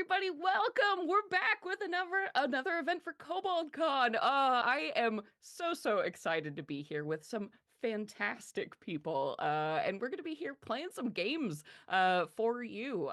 everybody, welcome. We're back with another event for Kobold Con. I am so excited to be here with some fantastic people. And we're going to be here playing some games for you.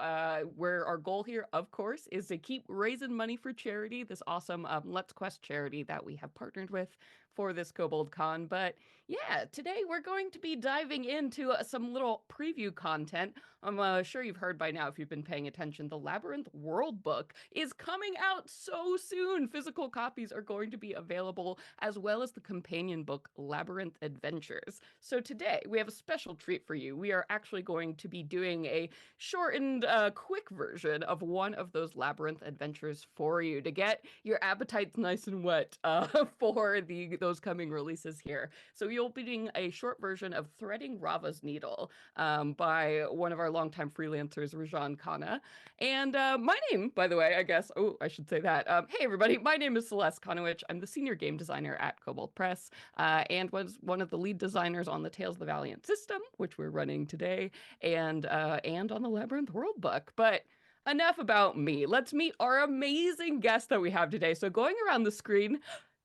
Where our goal here, of course, is to keep raising money for charity, this awesome Let's Quest charity that we have partnered with for this Kobold Con. But yeah, today we're going to be diving into some little preview content. I'm sure you've heard by now, if you've been paying attention, the Labyrinth World Book is coming out so soon. Physical copies are going to be available, as well as the companion book, Labyrinth Adventures. So today, we have a special treat for you. We are actually going to be doing a shortened, quick version of one of those Labyrinth Adventures for you to get your appetites nice and wet for those coming releases here. So you'll be doing a short version of Threading Rava's Needle by one of our longtime freelancers, Rajan Khanna. And my name, by the way, I guess, I should say that. Hey, everybody, my name is Celeste Conowitch. I'm the senior game designer at Kobold Press and was one of the lead designers on the Tales of the Valiant system, which we're running today, and on the Labyrinth World Book. But enough about me. Let's meet our amazing guest that we have today. So going around the screen,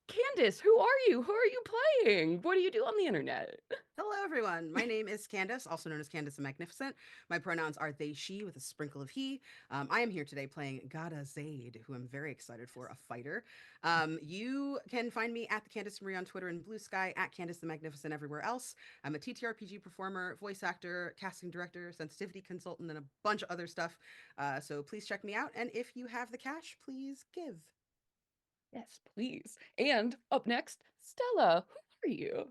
Candace, who are you? Who are you playing? What do you do on the internet? Hello, everyone. My name is Candace, also known as Candace the Magnificent. My pronouns are they, she, with a sprinkle of he. I am here today playing Ghada Zayd, who I'm very excited for, a fighter. You can find me at the Candace Marie on Twitter and Blue Sky, at Candace the Magnificent everywhere else. I'm a TTRPG performer, voice actor, casting director, sensitivity consultant, and a bunch of other stuff. So please check me out. And if you have the cash, please give. Yes, please. And up next, Stella, who are you?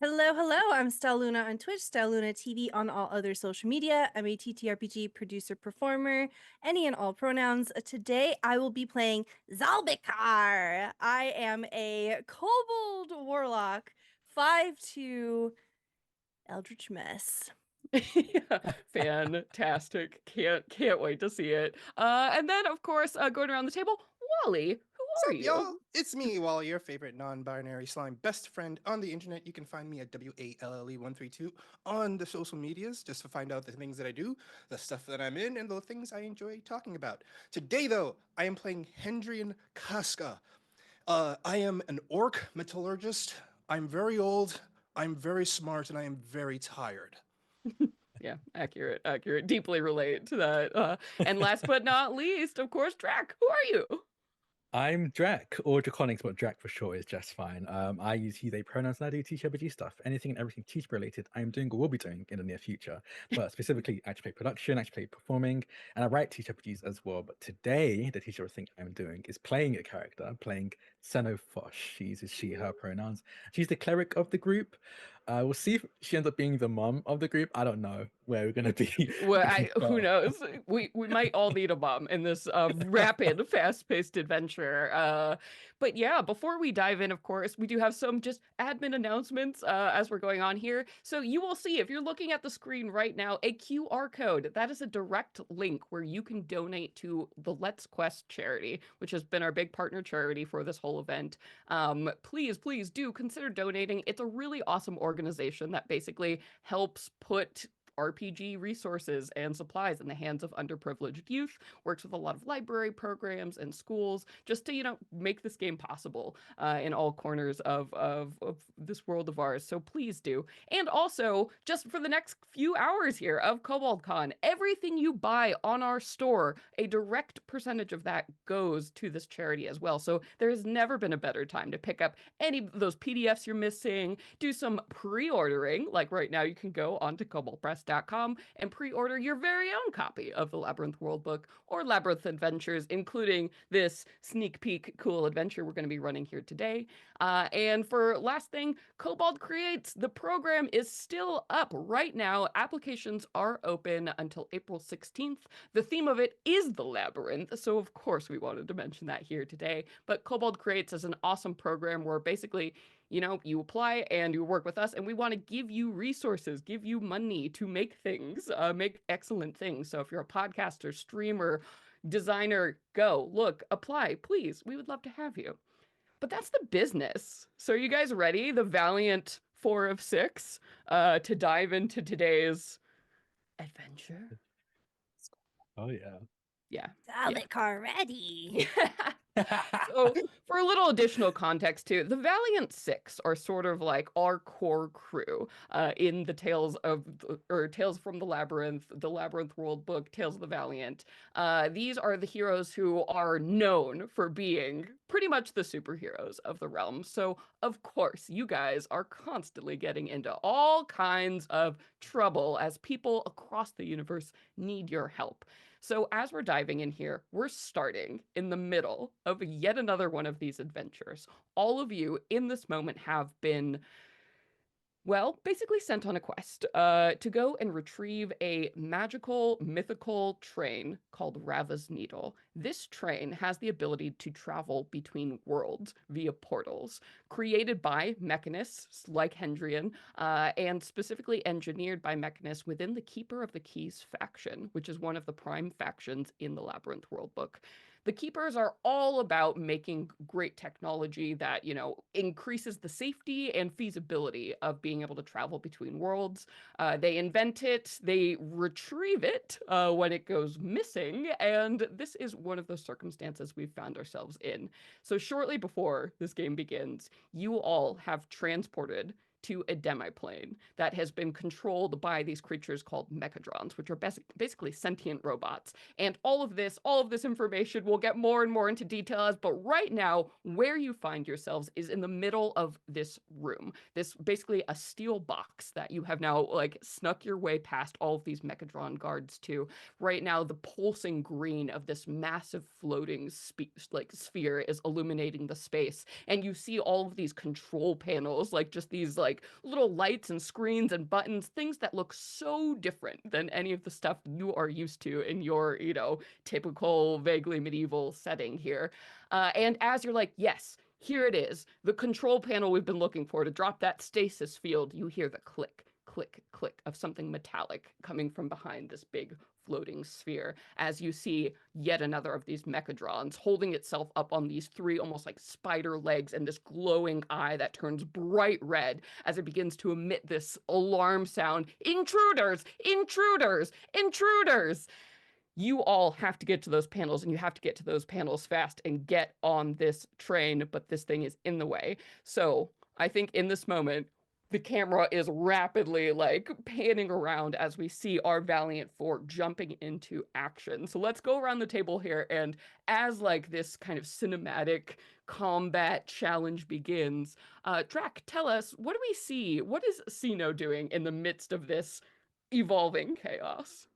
Hello. I'm Stella Luna on Twitch, Stella Luna TV on all other social media. I'm a TTRPG producer performer, any and all pronouns. Today I will be playing Zalbikar. I am a kobold warlock, 5'2", eldritch mess. Yeah, fantastic. Can't wait to see it. And then of course, going around the table, WallE, who What's are up, you? y'all? It's me, WallE, your favorite non-binary slime best friend on the internet. You can find me at WALLE132 on the social medias just to find out the things that I do, the stuff that I'm in, and the things I enjoy talking about. Today, though, I am playing Hendrian Kaska. I am an orc metallurgist. I'm very old, I'm very smart, and I am very tired. Yeah, accurate. Deeply relate to that. And last but not least, of course, Drac, who are you? I'm Drac, or Draconics, but Drac for short is just fine. I use he, they pronouns and I do TTRPG stuff. Anything and everything teacher related, I am doing or will be doing in the near future. But specifically, I actually play production, actually play performing, and I write TTRPGs as well. But today, the teacher thing I'm doing is playing a character, playing Xenofosh. She uses she, her pronouns. She's the cleric of the group. We'll see if she ends up being the mom of the group. I don't know where we're going to be. Well, who knows? We might all need a mom in this rapid, fast-paced adventure. But yeah, before we dive in, of course, we do have some just admin announcements as we're going on here. So you will see, if you're looking at the screen right now, a QR code. That is a direct link where you can donate to the Let's Quest charity, which has been our big partner charity for this whole event. Please do consider donating. It's a really awesome organization that basically helps put RPG resources and supplies in the hands of underprivileged youth, works with a lot of library programs and schools just to, make this game possible in all corners of this world of ours. So please do. And also, just for the next few hours here of KoboldCon, everything you buy on our store, a direct percentage of that goes to this charity as well. So there has never been a better time to pick up any of those PDFs you're missing, do some pre-ordering. Like right now, you can go onto koboldpress.com and pre-order your very own copy of the Labyrinth World Book or Labyrinth Adventures, including this sneak peek cool adventure we're going to be running here today. And for last thing, Kobold Creates, the program is still up right now. Applications are open until April 16th. The theme of it is the labyrinth, so of course we wanted to mention that here today. But Kobold Creates is an awesome program where basically you apply and you work with us, and we want to give you resources, give you money to make things, make excellent things. So if you're a podcaster, streamer, designer, go, look, apply, please. We would love to have you. But that's the business. So are you guys ready? The Valiant 4 of 6 to dive into today's adventure? Oh yeah. Yeah. Zalbikar ready. So, for a little additional context too, the Valiant Six are sort of like our core crew in the Tales from the Labyrinth World book, Tales of the Valiant. These are the heroes who are known for being pretty much the superheroes of the realm. So, of course, you guys are constantly getting into all kinds of trouble as people across the universe need your help. So, as we're diving in here, we're starting in the middle of yet another one of these adventures. All of you in this moment have been, well, basically sent on a quest to go and retrieve a magical, mythical train called Rava's Needle. This train has the ability to travel between worlds via portals, created by mechanists like Hendrian, and specifically engineered by mechanists within the Keeper of the Keys faction, which is one of the prime factions in the Labyrinth World book. The Keepers are all about making great technology that, increases the safety and feasibility of being able to travel between worlds. They invent it, they retrieve it when it goes missing, and this is one of those circumstances we've found ourselves in. So, shortly before this game begins, you all have transported to a demiplane that has been controlled by these creatures called mechadrons, which are basically sentient robots. And all of this information, we'll get more and more into details, but right now, where you find yourselves is in the middle of this room. This basically a steel box that you have now like snuck your way past all of these mechadron guards to. Right now, the pulsing green of this massive floating sphere is illuminating the space, and you see all of these control panels, like just these like little lights and screens and buttons, things that look so different than any of the stuff you are used to in your, typical vaguely medieval setting here. And as you're like, yes, here it is, the control panel we've been looking for to drop that stasis field, you hear the click, click, click of something metallic coming from behind this big floating sphere as you see yet another of these mechadrons holding itself up on these three almost like spider legs and this glowing eye that turns bright red as it begins to emit this alarm sound. Intruders! Intruders! Intruders! You all have to get to those panels, and you have to get to those panels fast and get on this train, but this thing is in the way. So I think in this moment, the camera is rapidly like panning around as we see our Valiant Four jumping into action. So let's go around the table here, and as like this kind of cinematic combat challenge begins, Drac, tell us, what do we see? What is Sino doing in the midst of this evolving chaos?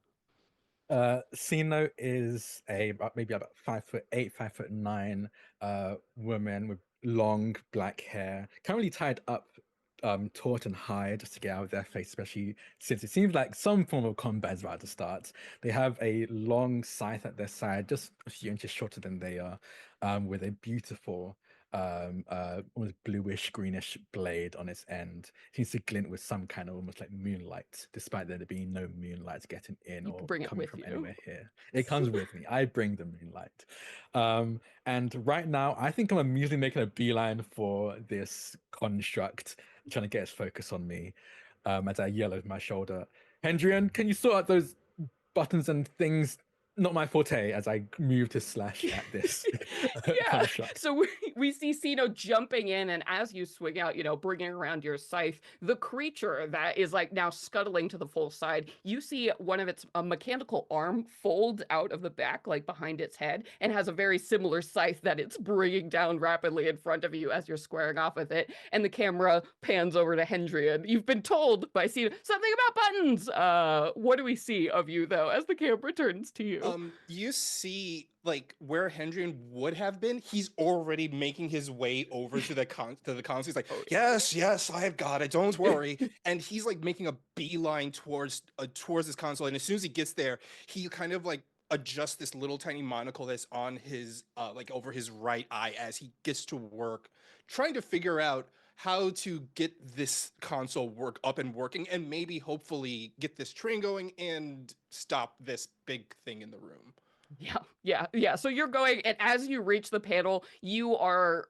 Sino is maybe about 5'8", 5'9" woman with long black hair, currently tied up taut and high just to get out of their face, especially since it seems like some form of combat is about to start. They have a long scythe at their side, just a few inches shorter than they are, with a beautiful almost bluish greenish blade on its end. It seems to glint with some kind of almost like moonlight, despite there being no moonlight getting in You or bring it coming with from you. anywhere here. It comes with me. I bring the moonlight. And right now, I think I'm immediately making a beeline for this construct, trying to get its focus on me, as I yell over my shoulder, Hendrian, can you sort out those buttons and things? Not my forte, as I move to slash at this Yeah. construct. So we see Sino jumping in, and as you swing out, bringing around your scythe, the creature that is like now scuttling to the full side, you see one of its mechanical arm folds out of the back, like behind its head, and has a very similar scythe that it's bringing down rapidly in front of you as you're squaring off with it. And the camera pans over to Hendrian. You've been told by Sino something about buttons. What do we see of you though as the camera turns to you? You see, like where Hendrian would have been, he's already making his way over to the console. He's like, yes, I have got it. Don't worry. And he's like making a beeline towards his console. And as soon as he gets there, he kind of like adjusts this little tiny monocle that's on his like over his right eye as he gets to work, trying to figure out how to get this console up and working, and maybe hopefully get this train going and stop this big thing in the room. Yeah. So you're going, and as you reach the panel, you are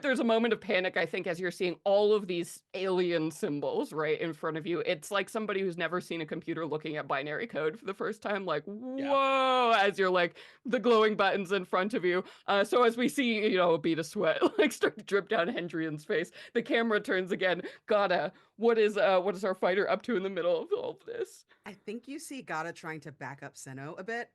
there's a moment of panic, I think, as you're seeing all of these alien symbols right in front of you. It's like somebody who's never seen a computer looking at binary code for the first time, like, Yeah. whoa, as you're like the glowing buttons in front of you. So as we see, a bead of sweat like start to drip down Hendrian's face, the camera turns again. Ghada, what is our fighter up to in the middle of all of this? I think you see Ghada trying to back up Senno a bit.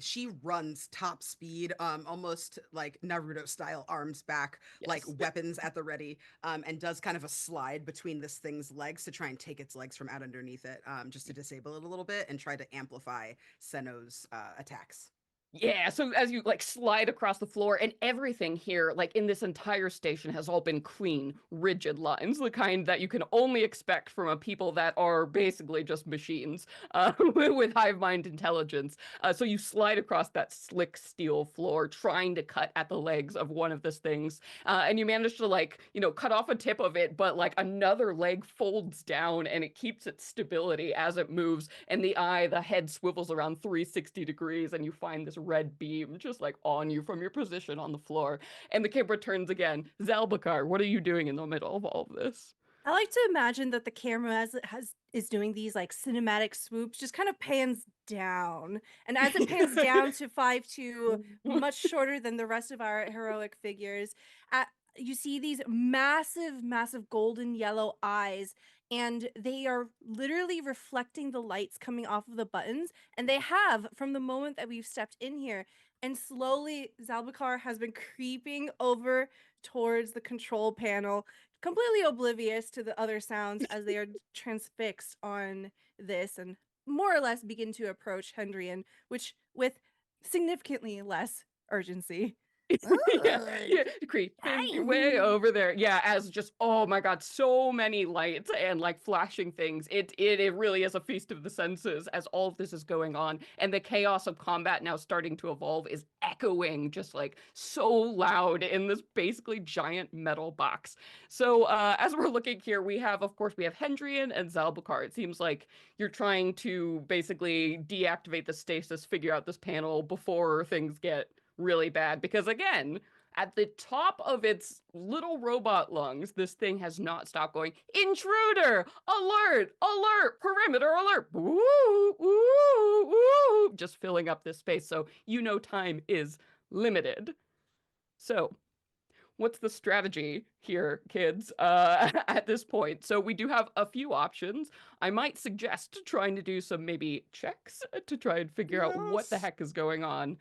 She runs top speed, almost like Naruto style, arms back, like Yes. weapons at the ready, and does kind of a slide between this thing's legs to try and take its legs from out underneath it, just to disable it a little bit and try to amplify Senno's attacks. Yeah, so as you like slide across the floor, and everything here, like in this entire station, has all been clean, rigid lines, the kind that you can only expect from a people that are basically just machines with hive mind intelligence. So you slide across that slick steel floor, trying to cut at the legs of one of these things, and you manage to like cut off a tip of it, but like another leg folds down and it keeps its stability as it moves, and the head swivels around 360 degrees, and you find this red beam just like on you from your position on the floor. And the camera turns again. Zalbikar, what are you doing in the middle of all of this? I like to imagine that the camera as it is doing these like cinematic swoops just kind of pans down. And as it pans down to 5'2", much shorter than the rest of our heroic figures, you see these massive, massive golden yellow eyes, and they are literally reflecting the lights coming off of the buttons. And they have from the moment that we've stepped in here. And slowly, Zalbikar has been creeping over towards the control panel, completely oblivious to the other sounds as they are transfixed on this and more or less begin to approach Hendrian, which with significantly less urgency. Yeah, creeping way over there. Yeah, as just, oh my god, so many lights and like flashing things. It really is a feast of the senses as all of this is going on, and the chaos of combat now starting to evolve is echoing just like so loud in this basically giant metal box. So as we're looking here, we have Hendrian and Zalbikar. It seems like you're trying to basically deactivate the stasis, figure out this panel before things get really bad, because again, at the top of its little robot lungs, this thing has not stopped going, intruder, alert, alert, perimeter alert, woo, woo, woo, just filling up this space. So time is limited. So what's the strategy here, kids, at this point? So we do have a few options. I might suggest trying to do some maybe checks to try and figure out what the Yes. heck is going on.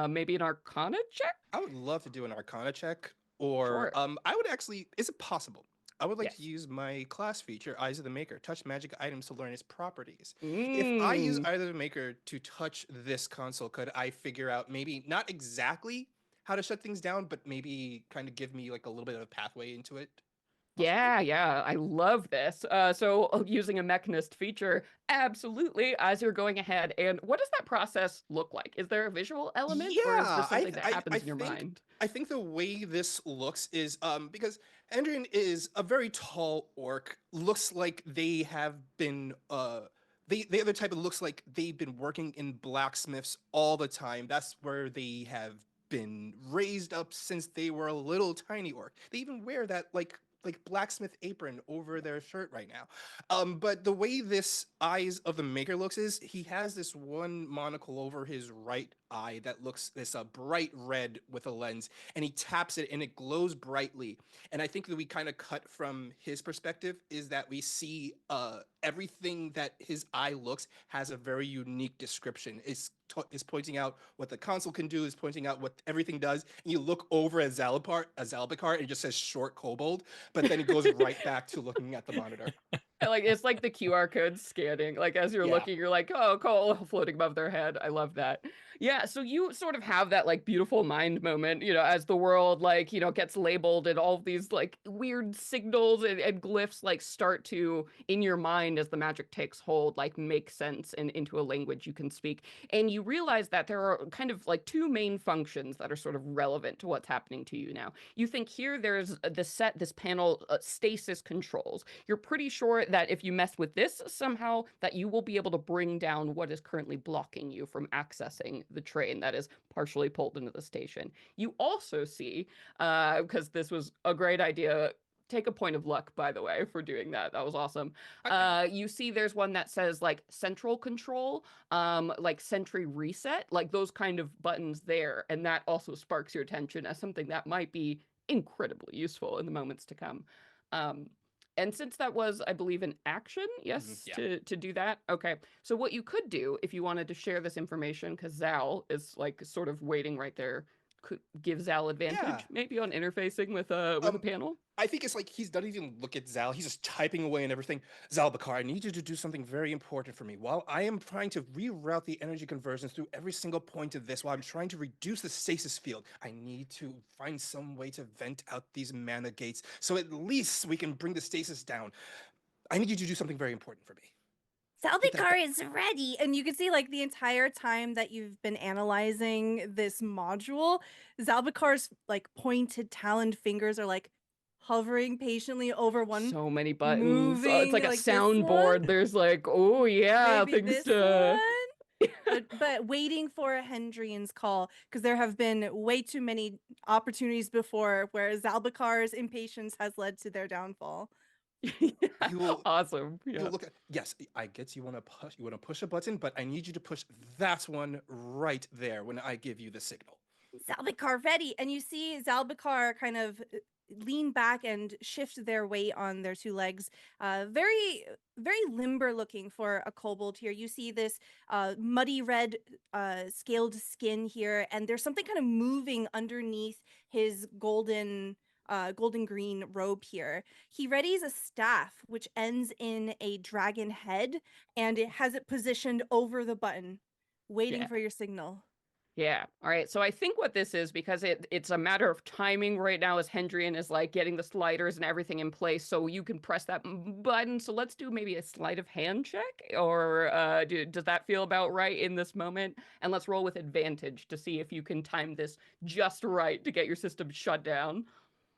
Maybe an Arcana check? I would love to do an Arcana check, or Sure. I would actually. Is it possible? I would like to Yes. use my class feature, Eyes of the Maker, touch magic items to learn its properties. If I use Eyes of the Maker to touch this console, could I figure out maybe not exactly how to shut things down, but maybe kind of give me like a little bit of a pathway into it? Possibly? Yeah, I love this. So using a mechanist feature, absolutely, as you're going ahead. And what does that process look like? Is there a visual element, or is Yeah, this something that happens in your mind? I think the way this looks is because Andrian is a very tall orc. Looks like they have been they are the type of looks like they've been working in blacksmiths all the time. That's where they have been raised up since they were a little tiny orc. They even wear that like blacksmith apron over their shirt right now. But the way this Eyes of the Maker looks is he has this one monocle over his right eye that looks this bright red with a lens, and he taps it and it glows brightly. And I think that we kind of cut from his perspective is that we see everything that his eye looks has a very unique description. Is pointing out what the console can do, is pointing out what everything does. And you look over at Zalbikar, and it just says short Kobold, but then it goes right back to looking at the monitor. Like it's like the QR code scanning. Like as you're Yeah. looking, you're like, oh, cool, floating above their head. I love that. Yeah, so you sort of have that like beautiful mind moment, as the world like, gets labeled and all of these like weird signals and glyphs like start to in your mind as the magic takes hold, like make sense and into a language you can speak. And you realize that there are kind of like two main functions that are sort of relevant to what's happening to you now. You think here there's this panel stasis controls. You're pretty sure that if you mess with this somehow, that you will be able to bring down what is currently blocking you from accessing the train that is partially pulled into the station. You also see, because this was a great idea, take a point of luck, by the way, for doing that. That was awesome. Okay. You see there's one that says like central control, like sentry reset, like those kind of buttons there. And that also sparks your attention as something that might be incredibly useful in the moments to come. Um, and since that was, I believe, an action, yes, Yeah. to do that. Okay. So what you could do if you wanted to share this information, because Zal is like sort of waiting right there, could give Zal advantage Yeah. maybe on interfacing with a panel. I think it's like he's doesn't even look at Zal. He's just typing away and everything. Zalbikar, I need you to do something very important for me. While I am trying to reroute the energy conversions through every single point of this, while I'm trying to reduce the stasis field, I need to find some way to vent out these mana gates so at least we can bring the stasis down. I need you to do something very important for me. Zalbikar is ready. And you can see like the entire time that you've been analyzing this module, Zalbikar's like pointed taloned fingers are like hovering patiently over one, So many buttons. moving It's like a like this soundboard. one, There's like, oh yeah, maybe things this to. one. But waiting for a Hendrian's call, because there have been way too many opportunities before where Zalbikar's impatience has led to their downfall. Awesome. You'll Yeah. look at, yes, I get you want to push a button, but I need you to push that one right there when I give you the signal. Zalbikar ready, and you see Zalbikar kind of lean back and shift their weight on their two legs. Very, very limber looking for a kobold here. You see this muddy red scaled skin here, and there's something kind of moving underneath his golden green robe here. He readies a staff which ends in a dragon head, and it has it positioned over the button, waiting Yeah. for your signal. Yeah. All right. So I think what this is, because it's a matter of timing right now, as Hendrian is like getting the sliders and everything in place, so you can press that button. So let's do maybe a sleight of hand check, or does that feel about right in this moment? And let's roll with advantage to see if you can time this just right to get your system shut down.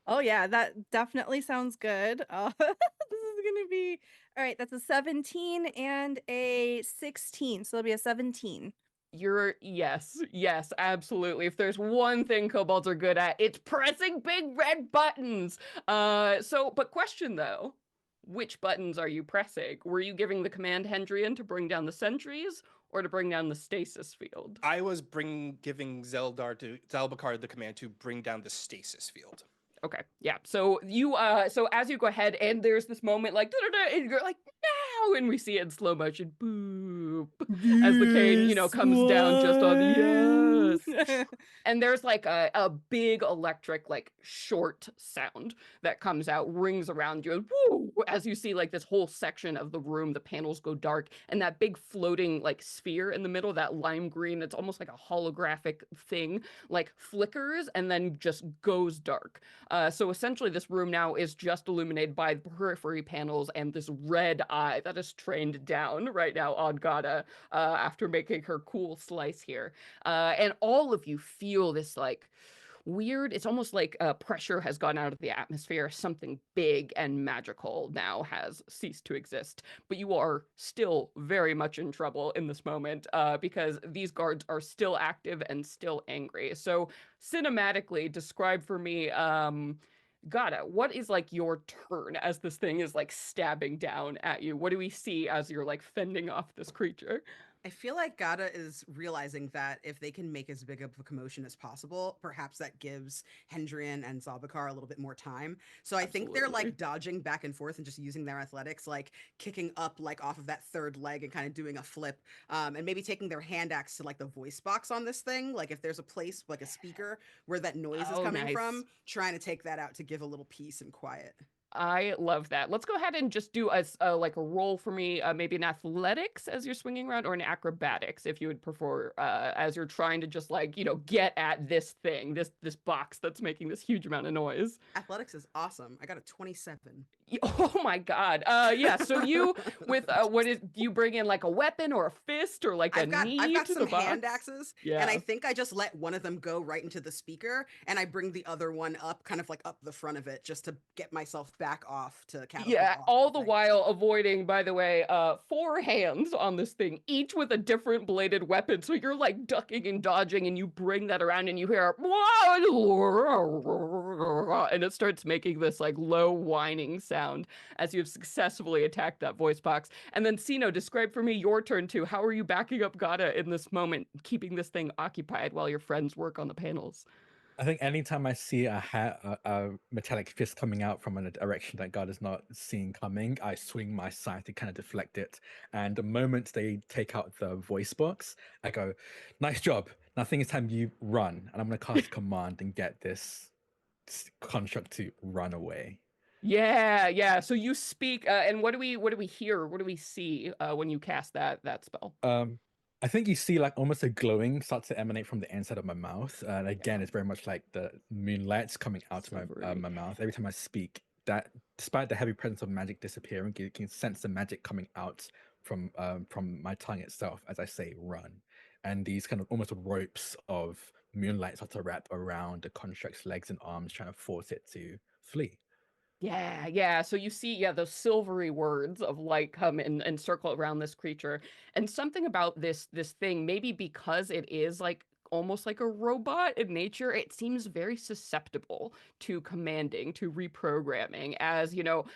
Oh yeah, that definitely sounds good. This is gonna be all right. That's a 17 and a 16, so it'll be a 17. Yes, absolutely. If there's one thing kobolds are good at, it's pressing big red buttons. But question though, which buttons are you pressing? Were you giving the command Hendrian to bring down the sentries or to bring down the stasis field? I was giving Zalbikar the command to bring down the stasis field. Okay, yeah. So so as you go ahead, and there's this moment like, and you're like, now, and we see it in slow motion, boop, as the cane, comes down just on the yes. And there's like a big electric, like short sound that comes out, rings around you, and woo, as you see like this whole section of the room, the panels go dark, and that big floating like sphere in the middle, that lime green, it's almost like a holographic thing, like flickers and then just goes dark. So essentially this room now is just illuminated by the periphery panels and this red eye that is trained down right now on Ghada after making her cool slice here. And all of you feel this like weird, it's almost like pressure has gone out of the atmosphere. Something big and magical now has ceased to exist. But you are still very much in trouble in this moment because these guards are still active and still angry. So cinematically, describe for me, Ghada, what is like your turn as this thing is like stabbing down at you? What do we see as you're like fending off this creature? I feel like Ghada is realizing that if they can make as big of a commotion as possible, perhaps that gives Hendrian and Zalbikar a little bit more time. So I think they're Absolutely. like dodging back and forth and just using their athletics, like kicking up like off of that third leg and kind of doing a flip, and maybe taking their hand axe to like the voice box on this thing. Like if there's a place like a speaker where that noise is coming Nice. from, trying to take that out to give a little peace and quiet. I love that. Let's go ahead and just do like a roll for me, maybe an athletics as you're swinging around, or an acrobatics if you would prefer, as you're trying to just like get at this thing, this box that's making this huge amount of noise. Athletics is awesome. I got a 27. Oh my God. Yeah. So you with what is you bring in like a weapon or a fist or like a I've knee got to the some hand box? axes, and I Yeah. think I just let one of them go right into the speaker, and I bring the other one up, kind of like up the front of it, just to get myself back off to catapult Yeah, off of all the the thing. while avoiding, by the way, 4 hands on this thing, each with a different bladed weapon. So you're like ducking and dodging, and you bring that around, and you hear, and it starts making this like low whining sound as you've successfully attacked that voice box. And then, Sino, describe for me your turn too. How are you backing up Ghada in this moment, keeping this thing occupied while your friends work on the panels? I think anytime I see a metallic fist coming out from a direction that God is not seeing coming, I swing my scythe to kind of deflect it. And the moment they take out the voice box, I go, "Nice job. Now I think it's time you run." And I'm going to cast a command and get this construct to run away. Yeah, yeah. So you speak, and what do we hear? What do we see when you cast that spell? I think you see like almost a glowing start to emanate from the inside of my mouth. And again, Yeah, it's very much like the moonlight's coming out of silvery. my mouth. Every time I speak, that despite the heavy presence of magic disappearing, you can sense the magic coming out from my tongue itself as I say run. And these kind of almost ropes of moonlight start to wrap around the construct's legs and arms, trying to force it to flee. Yeah, yeah. So you see, yeah, those silvery words of light come and circle around this creature. And something about this thing, maybe because it is like almost like a robot in nature, it seems very susceptible to commanding, to reprogramming, as you know,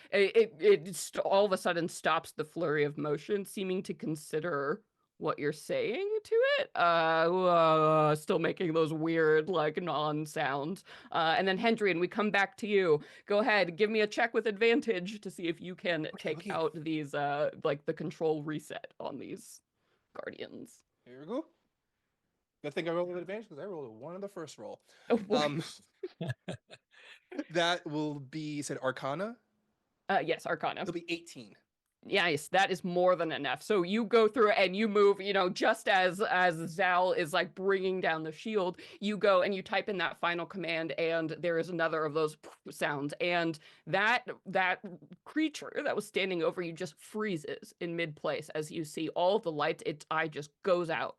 all of a sudden stops the flurry of motion, seeming to consider what you're saying to it. Still making those weird like non-sounds. And then Hendrian, we come back to you. Go ahead, give me a check with advantage to see if you can Okay, take okay. out these like the control reset on these guardians. Here we go. Good thing I rolled with advantage because I rolled a 1 on the first roll. Oh boy. That will be said Arcana. Yes, Arcana. It'll be 18. Yes, that is more than enough. So you go through and you move, just as Zal is like bringing down the shield, you go and you type in that final command, and there is another of those sounds, and that creature that was standing over you just freezes in mid place as you see all of the lights. Its eye just goes out,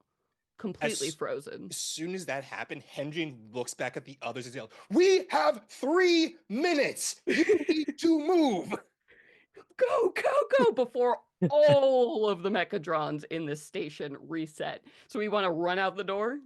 completely As frozen. As soon as that happened, Hendrian looks back at the others and yells, "We have 3 minutes! You need to move!" Go, go, go before all of the mechadrons in this station reset. So we want to run out the door.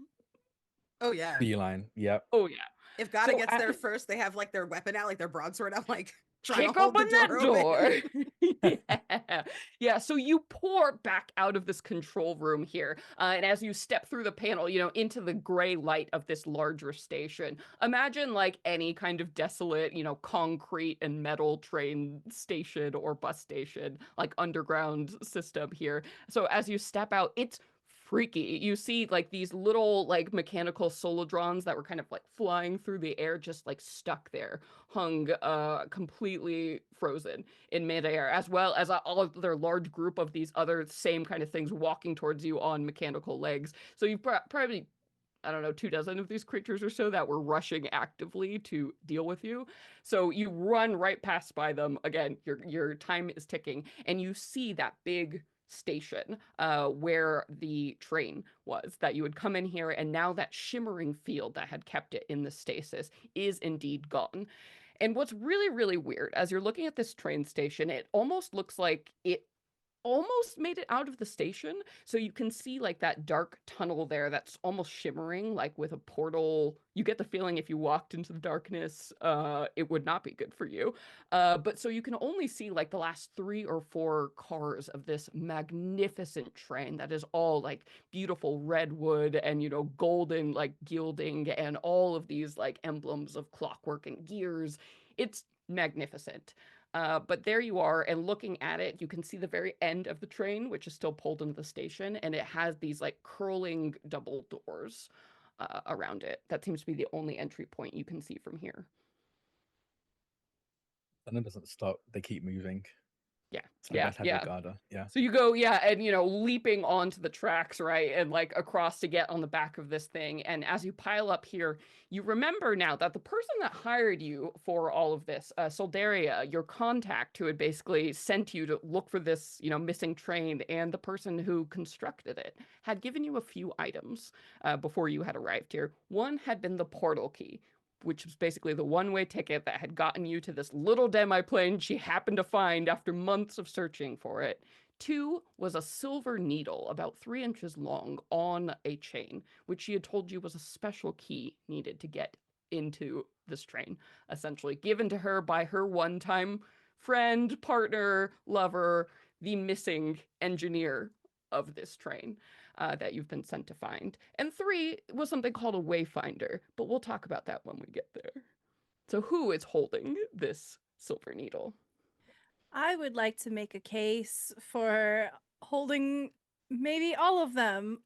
Oh yeah. Beeline. Yep. Oh yeah. If Ghada So gets there first, they have like their weapon out, like their broadsword out, like trying kick to hold the open that door door. open. Yeah. Yeah. So you pour back out of this control room here. And as you step through the panel, into the gray light of this larger station, imagine like any kind of desolate, concrete and metal train station or bus station, like underground system here. So as you step out, it's freaky. You see like these little like mechanical solodrons that were kind of like flying through the air, just like stuck there, hung completely frozen in midair, as well as all of their large group of these other same kind of things walking towards you on mechanical legs. So you've probably, I don't know, 24 of these creatures or so that were rushing actively to deal with you. So you run right past by them. Again, your time is ticking, and you see that big station where the train was that you would come in here, and now that shimmering field that had kept it in the stasis is indeed gone. And what's really, really weird, as you're looking at this train station, it almost looks like it almost made it out of the station. So you can see like that dark tunnel there that's almost shimmering, like with a portal. You get the feeling if you walked into the darkness, it would not be good for you. But so you can only see like the last 3 or 4 cars of this magnificent train that is all like beautiful redwood and, golden like gilding and all of these like emblems of clockwork and gears. It's magnificent. But there you are, and looking at it, you can see the very end of the train, which is still pulled into the station, and it has these like curling double doors around it. That seems to be the only entry point you can see from here. And it doesn't stop. They keep moving. Yeah, So yeah, let's have yeah. your Ghada. Yeah. So you go, yeah, and leaping onto the tracks, right? And like across to get on the back of this thing. And as you pile up here, you remember now that the person that hired you for all of this, Soldaria, your contact who had basically sent you to look for this, missing train, and the person who constructed it had given you a few items before you had arrived here. One had been the portal key, which was basically the one-way ticket that had gotten you to this little demi-plane she happened to find after months of searching for it. Two was a silver needle about 3 inches long on a chain, which she had told you was a special key needed to get into this train, essentially given to her by her one-time friend, partner, lover, the missing engineer of this train. That you've been sent to find. And 3 was something called a wayfinder, but we'll talk about that when we get there. So who is holding this silver needle? I would like to make a case for holding maybe all of them.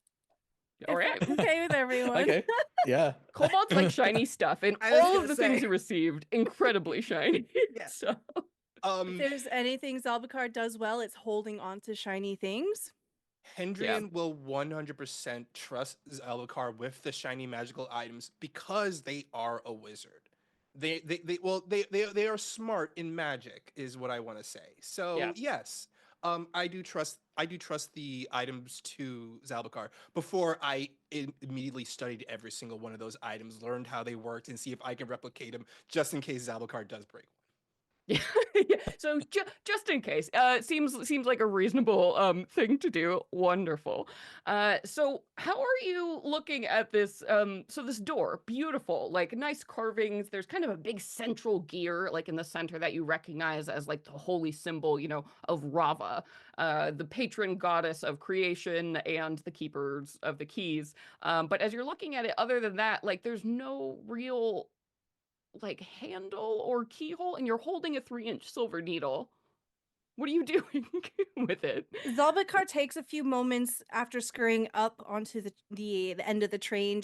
All If right. that's okay with everyone. Okay. Yeah. Kobolds like shiny stuff, and I was all of gonna the things say. you received, incredibly shiny. Yes. So, If there's anything Zalbikar does well, it's holding on to shiny things. Hendrian will 100% trust Zalbikar with the shiny magical items because they are a wizard. They are smart in magic, is what I want to say. So Yeah. yes, I do trust the items to Zalbikar before I immediately studied every single one of those items, learned how they worked, and see if I can replicate them just in case Zalbikar does break one. Yeah. So just in case, seems like a reasonable thing to do. Wonderful. So how are you looking at this? So this door, beautiful, like nice carvings. There's kind of a big central gear, like in the center that you recognize as like the holy symbol, of Rava, the patron goddess of creation and the keepers of the keys. But as you're looking at it, other than that, like there's no real like handle or keyhole, and you're holding a 3-inch silver needle. What are you doing with it? Zalbikar takes a few moments after scurrying up onto the end of the train.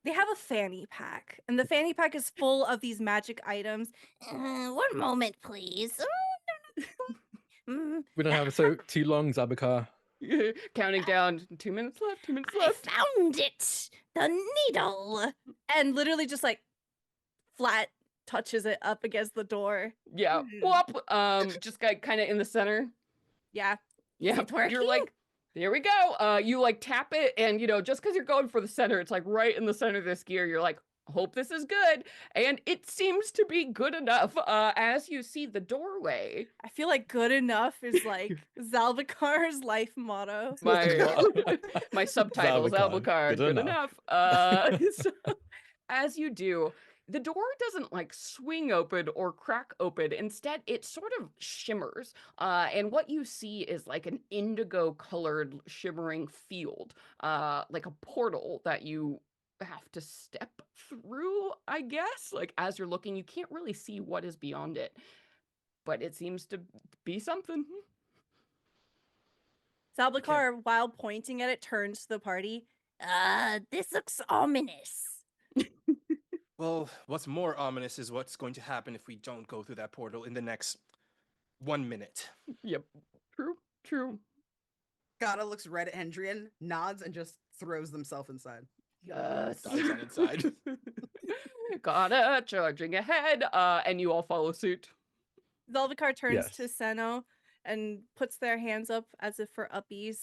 They have a fanny pack, and the fanny pack is full of these magic items. 1 moment, please. We don't have so too long, Zalbikar. Counting down, 2 minutes left, 2 minutes I left. found it! The needle! And literally just like flat touches it up against the door. Yeah. Whoop. Just kind of in the center. Yeah. Yeah. it working? You're like, there we go. You like tap it, and just because you're going for the center, it's like right in the center of this gear. You're like, hope this is good, and it seems to be good enough. As you see the doorway, I feel like good enough is like Zalbikar's life motto. my subtitle is Zalbikar, Zalbikar, good good enough. enough. So, as you do, the door doesn't like swing open or crack open. Instead, it sort of shimmers. And what you see is like an indigo colored shimmering field, like a portal that you have to step through, I guess. Like as you're looking, you can't really see what is beyond it, but it seems to be something. Zalbikar, while pointing at it, turns to the party. This looks ominous. Well, what's more ominous is what's going to happen if we don't go through that portal in the next 1 minute. Yep. True. Ghada looks red at Hendrian, nods, and just throws themselves inside. Yes. Dives on inside. Ghada charging ahead, and you all follow suit. Zalbikar turns Yes. to Seno and puts their hands up as if for uppies.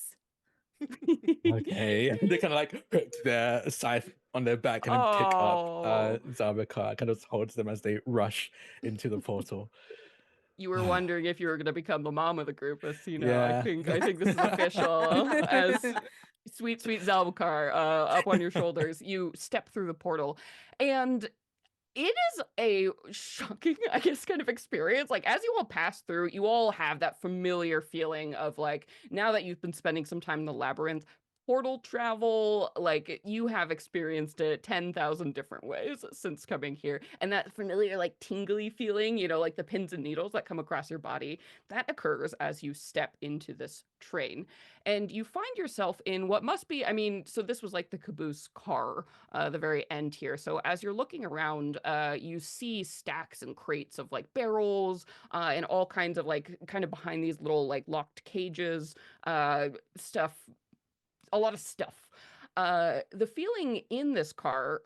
Okay. They kind of like put their scythe on their back and then pick up Oh. Zalbikar, kind of holds them as they rush into the portal. You were wondering if you were going to become the mom of the group, as I Yeah. think this is official. As sweet Zalbikar, up on your shoulders, you step through the portal, and it is a shocking, I guess, kind of experience. Like, as you all pass through, you all have that familiar feeling of, like, now that you've been spending some time in the labyrinth, portal travel, like you have experienced it 10,000 different ways since coming here. And that familiar, like tingly feeling, like the pins and needles that come across your body, that occurs as you step into this train. And you find yourself in what must be, I mean, so this was like the caboose car, the very end here. So as you're looking around, you see stacks and crates of like barrels, and all kinds of like kind of behind these little like locked cages, stuff, a lot of stuff. The feeling in this car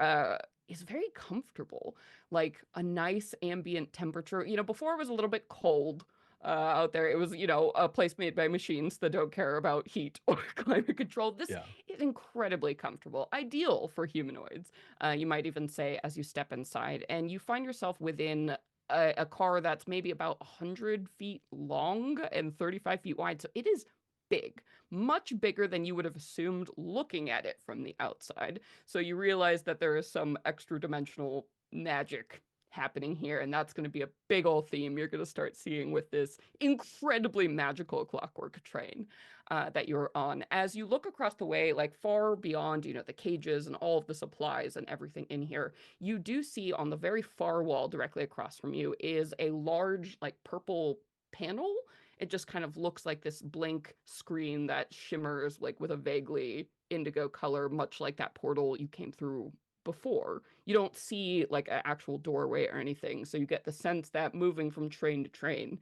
is very comfortable, like a nice ambient temperature. Before it was a little bit cold out there. It was, a place made by machines that don't care about heat or climate control. This Yeah. is incredibly comfortable, ideal for humanoids. You might even say as you step inside, and you find yourself within a car that's maybe about 100 feet long and 35 feet wide. So it is big, much bigger than you would have assumed looking at it from the outside. So you realize that there is some extra dimensional magic happening here, and that's going to be a big old theme you're going to start seeing with this incredibly magical clockwork train that you're on. As you look across the way, like far beyond, the cages and all of the supplies and everything in here, you do see on the very far wall directly across from you is a large, like purple panel. It just kind of looks like this blank screen that shimmers like with a vaguely indigo color, much like that portal you came through before. You don't see like an actual doorway or anything, so you get the sense that moving from train to train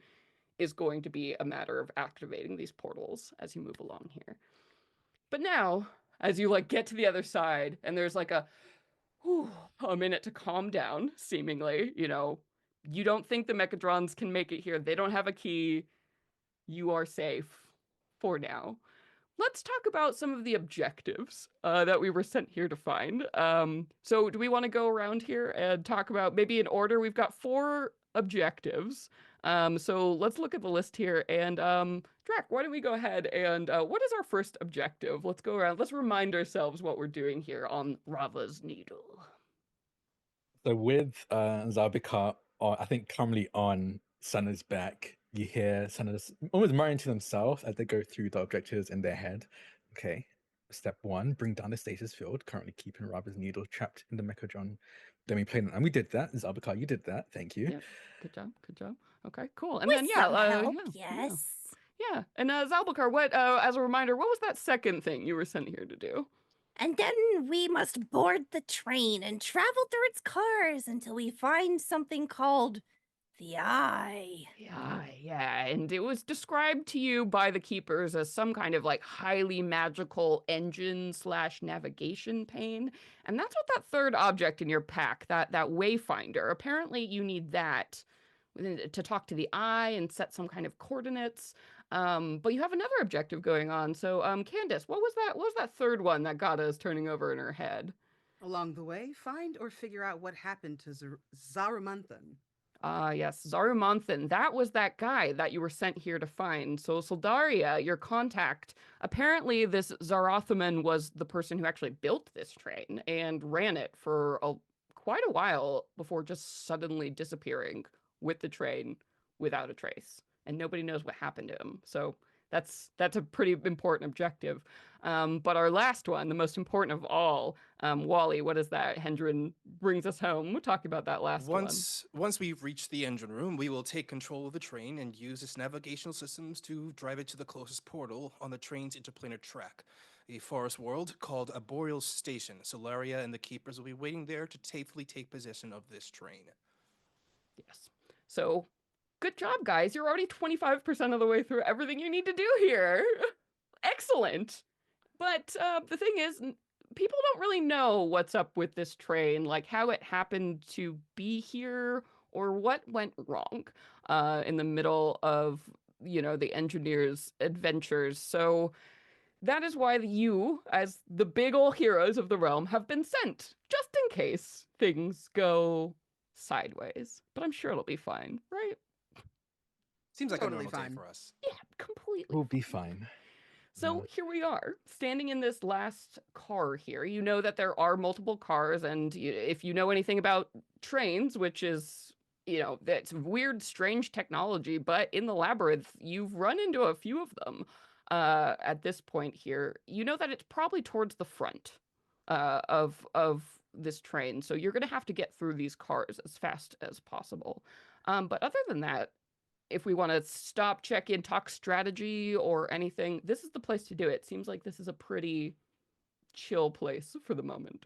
is going to be a matter of activating these portals as you move along here. But now, as you like get to the other side, and there's like a minute to calm down, seemingly, you don't think the Mechadrons can make it here. They don't have a key. You are safe for now. Let's talk about some of the objectives that we were sent here to find. So do we want to go around here and talk about maybe in order? We've got 4 objectives. So let's look at the list here. And Drac, why don't we go ahead and what is our first objective? Let's go around. Let's remind ourselves what we're doing here on Rava's Needle. So with Zalbikar, I think currently on Sana's back, you hear Sana almost murmuring to themselves as they go through the objectives in their head. Okay, step 1, bring down the stasis field, currently keeping Rava's Needle trapped in the Mechadron. Then we played, and we did that. Zalbikar, you did that. Thank you. Yeah, good job, good job. Okay, cool. And With then some help, yes. Yeah. And Zalbikar, what as a reminder, what was that second thing you were sent here to do? And then we must board the train and travel through its cars until we find something called the Eye. Yeah. And it was described to you by the keepers as some kind of like highly magical engine/navigation pane. And that's what that third object in your pack, that wayfinder. Apparently you need that to talk to the Eye and set some kind of coordinates. But you have another objective going on. So, Candace, what was that? What was that third one that Ghada is turning over in her head? Along the way, find or figure out what happened to Zarumanthan. Yes, Zarumanthan. That was that guy that you were sent here to find. So Soldaria, your contact, apparently this Zarathaman was the person who actually built this train and ran it for quite a while before just suddenly disappearing with the train without a trace. And nobody knows what happened to him. So that's a pretty important objective. But our last one, the most important of all, WallE, what is that? Hendrian brings us home. We'll talk about that last one. Once we've reached the engine room, we will take control of the train and use its navigational systems to drive it to the closest portal on the train's interplanar track, a forest world called a Boreal Station. Solaria and the Keepers will be waiting there to safely take possession of this train. Yes. So good job, guys. You're already 25% of the way through everything you need to do here. Excellent. But the thing is, people don't really know what's up with this train, like how it happened to be here or what went wrong in the middle of, the engineers' adventures. So that is why you, as the big ol' heroes of the realm, have been sent, just in case things go sideways. But I'm sure it'll be fine, right? Seems like Totally a normal fine. day for us. Yeah, completely. We'll be fine. So here we are, standing in this last car here. You know that there are multiple cars, and if you know anything about trains, which is, that's weird, strange technology, but in the labyrinth, you've run into a few of them. at this point here, you know that it's probably towards the front of this train. So you're going to have to get through these cars as fast as possible. But other than that, if we want to stop, check in, talk strategy or anything, this is the place to do it. Seems like this is a pretty chill place for the moment.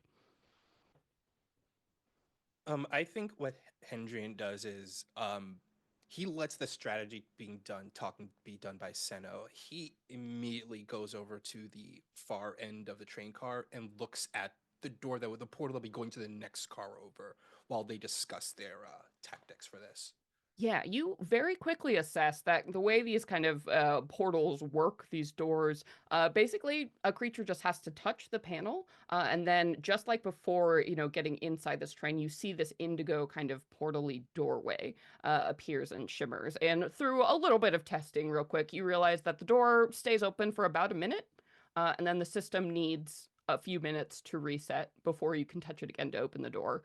I think what Hendrian does is he lets the strategy being done talking be done by Seno. He immediately goes over to the far end of the train car and looks at the door that the portal will be going to the next car over while they discuss their tactics for this. Yeah, you very quickly assess that the way these kind of portals work, these doors, basically a creature just has to touch the panel, and then just like before, getting inside this train, you see this indigo kind of portally doorway appears and shimmers. And through a little bit of testing, real quick, you realize that the door stays open for about a minute, and then the system needs a few minutes to reset before you can touch it again to open the door.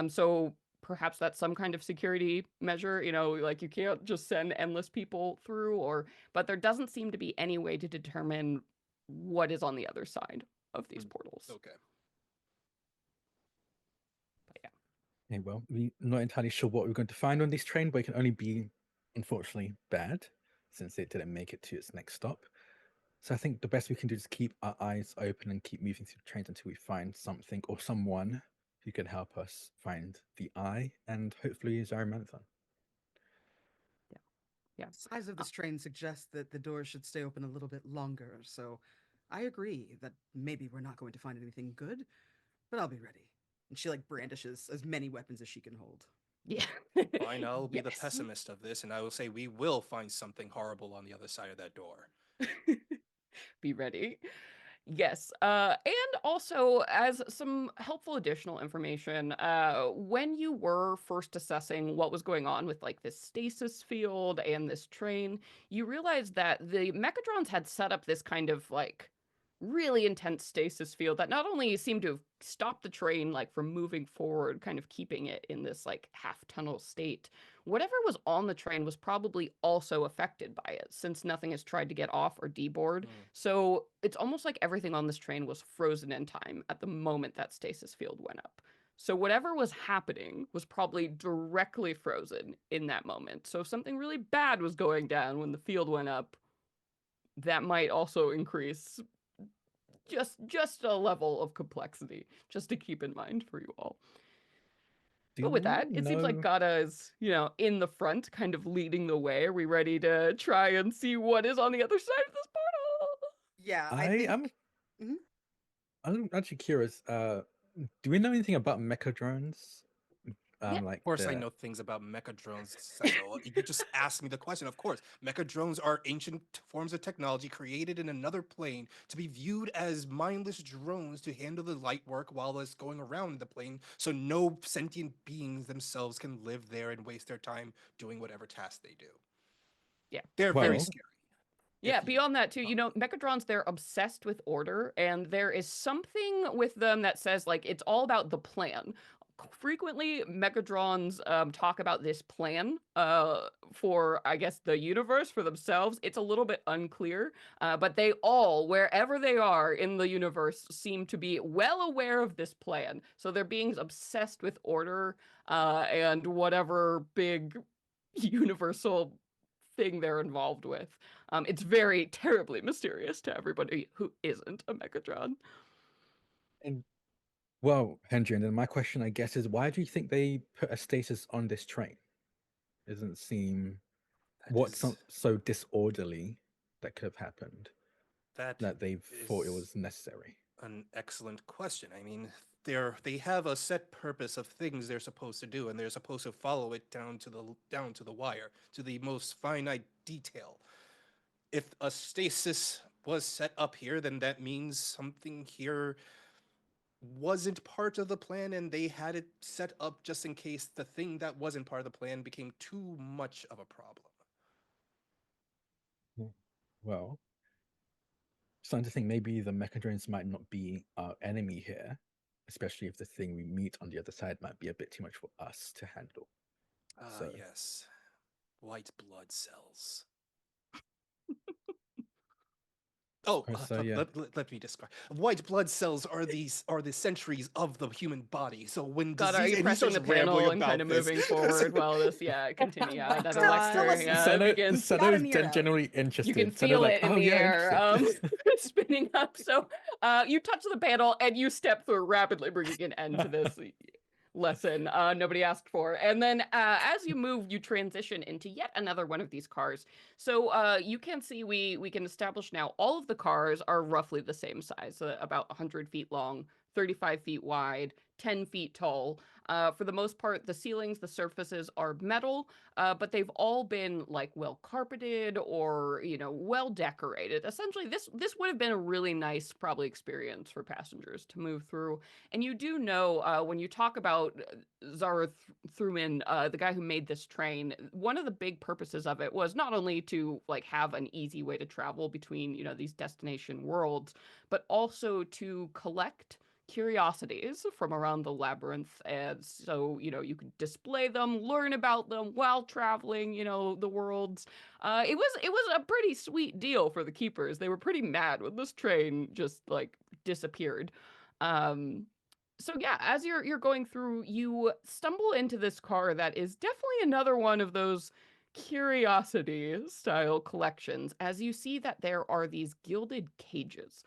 So perhaps that's some kind of security measure, like you can't just send endless people through, but there doesn't seem to be any way to determine what is on the other side of these portals. Okay. But yeah. Okay, well, we're not entirely sure what we're going to find on this train, but it can only be, unfortunately, bad, since it didn't make it to its next stop. So I think the best we can do is keep our eyes open and keep moving through the trains until we find something or someone who can help us find the eye and hopefully Zarimantha. Yeah. The size of this train suggests that the doors should stay open a little bit longer, so I agree that maybe we're not going to find anything good, but I'll be ready. And she brandishes as many weapons as she can hold. Yeah. Fine, I'll be the Yes. pessimist of this, and I will say we will find something horrible on the other side of that door. Be ready. Yes. And also, as some helpful additional information, when you were first assessing what was going on with this stasis field and this train, you realized that the Mechadrons had set up this kind of really intense stasis field that not only seemed to have stopped the train from moving forward, kind of keeping it in this half tunnel state. Whatever was on the train was probably also affected by it, since nothing has tried to get off or deboard. So it's almost like everything on this train was frozen in time at the moment that stasis field went up. So whatever was happening was probably directly frozen in that moment. So if something really bad was going down when the field went up, that might also increase just a level of complexity, just to keep in mind for you all. But with that, it seems like Ghada is, in the front, kind of leading the way. Are we ready to try and see what is on the other side of this portal? Yeah, I'm actually curious. Do we know anything about mecha drones? Yeah. Of course, I know things about mecha drones. So you just asked me the question. Of course, mecha drones are ancient forms of technology created in another plane to be viewed as mindless drones to handle the light work while it's going around the plane, so no sentient beings themselves can live there and waste their time doing whatever task they do. Yeah. They're very scary. Yeah, beyond that too, Mechadrons, they're obsessed with order, and there is something with them that says it's all about the plan. Frequently, Mechadrons talk about this plan for, I guess, the universe, for themselves. It's a little bit unclear, but they all, wherever they are in the universe, seem to be well aware of this plan. So they're being obsessed with order and whatever big universal thing they're involved with. It's very terribly mysterious to everybody who isn't a Mechadron. And well, Hendrian, then my question, I guess, is why do you think they put a stasis on this train? Doesn't seem what's so disorderly that could have happened that they thought it was necessary. An excellent question. I mean, they have a set purpose of things they're supposed to do, and they're supposed to follow it down to the wire, to the most finite detail. If a stasis was set up here, then that means something here wasn't part of the plan, and they had it set up just in case the thing that wasn't part of the plan became too much of a problem. Well, starting to think maybe the Mechadrones might not be our enemy here, especially if the thing we meet on the other side might be a bit too much for us to handle. Yes. White blood cells. Oh, So yeah. let me describe. White blood cells are the centuries of the human body. So when God, are disease, you and he pressing starts the rambling panel and kind about of this. moving forward while this, continue, my another God. lecture begins. Gotta Senna's mirror out. generally You interested. can Senna's feel like, it in oh, the yeah, air, interesting. spinning up. So you touch the panel and you step through rapidly, bringing an end to this lesson nobody asked for. And then as you move, you transition into yet another one of these cars. So you can see we can establish now all of the cars are roughly the same size, about 100 feet long, 35 feet wide, 10 feet tall. For the most part, the ceilings, the surfaces are metal, but they've all been like well carpeted or well decorated. Essentially, this would have been a really nice probably experience for passengers to move through. And you do know when you talk about Zarathrumin, the guy who made this train, one of the big purposes of it was not only to like have an easy way to travel between these destination worlds, but also to collect curiosities from around the labyrinth, and so you could display them, learn about them while traveling the worlds. It was a pretty sweet deal for the keepers. They were pretty mad when this train just like disappeared. So yeah, as you're going through, you stumble into this car that is definitely another one of those curiosity style collections, as you see that there are these gilded cages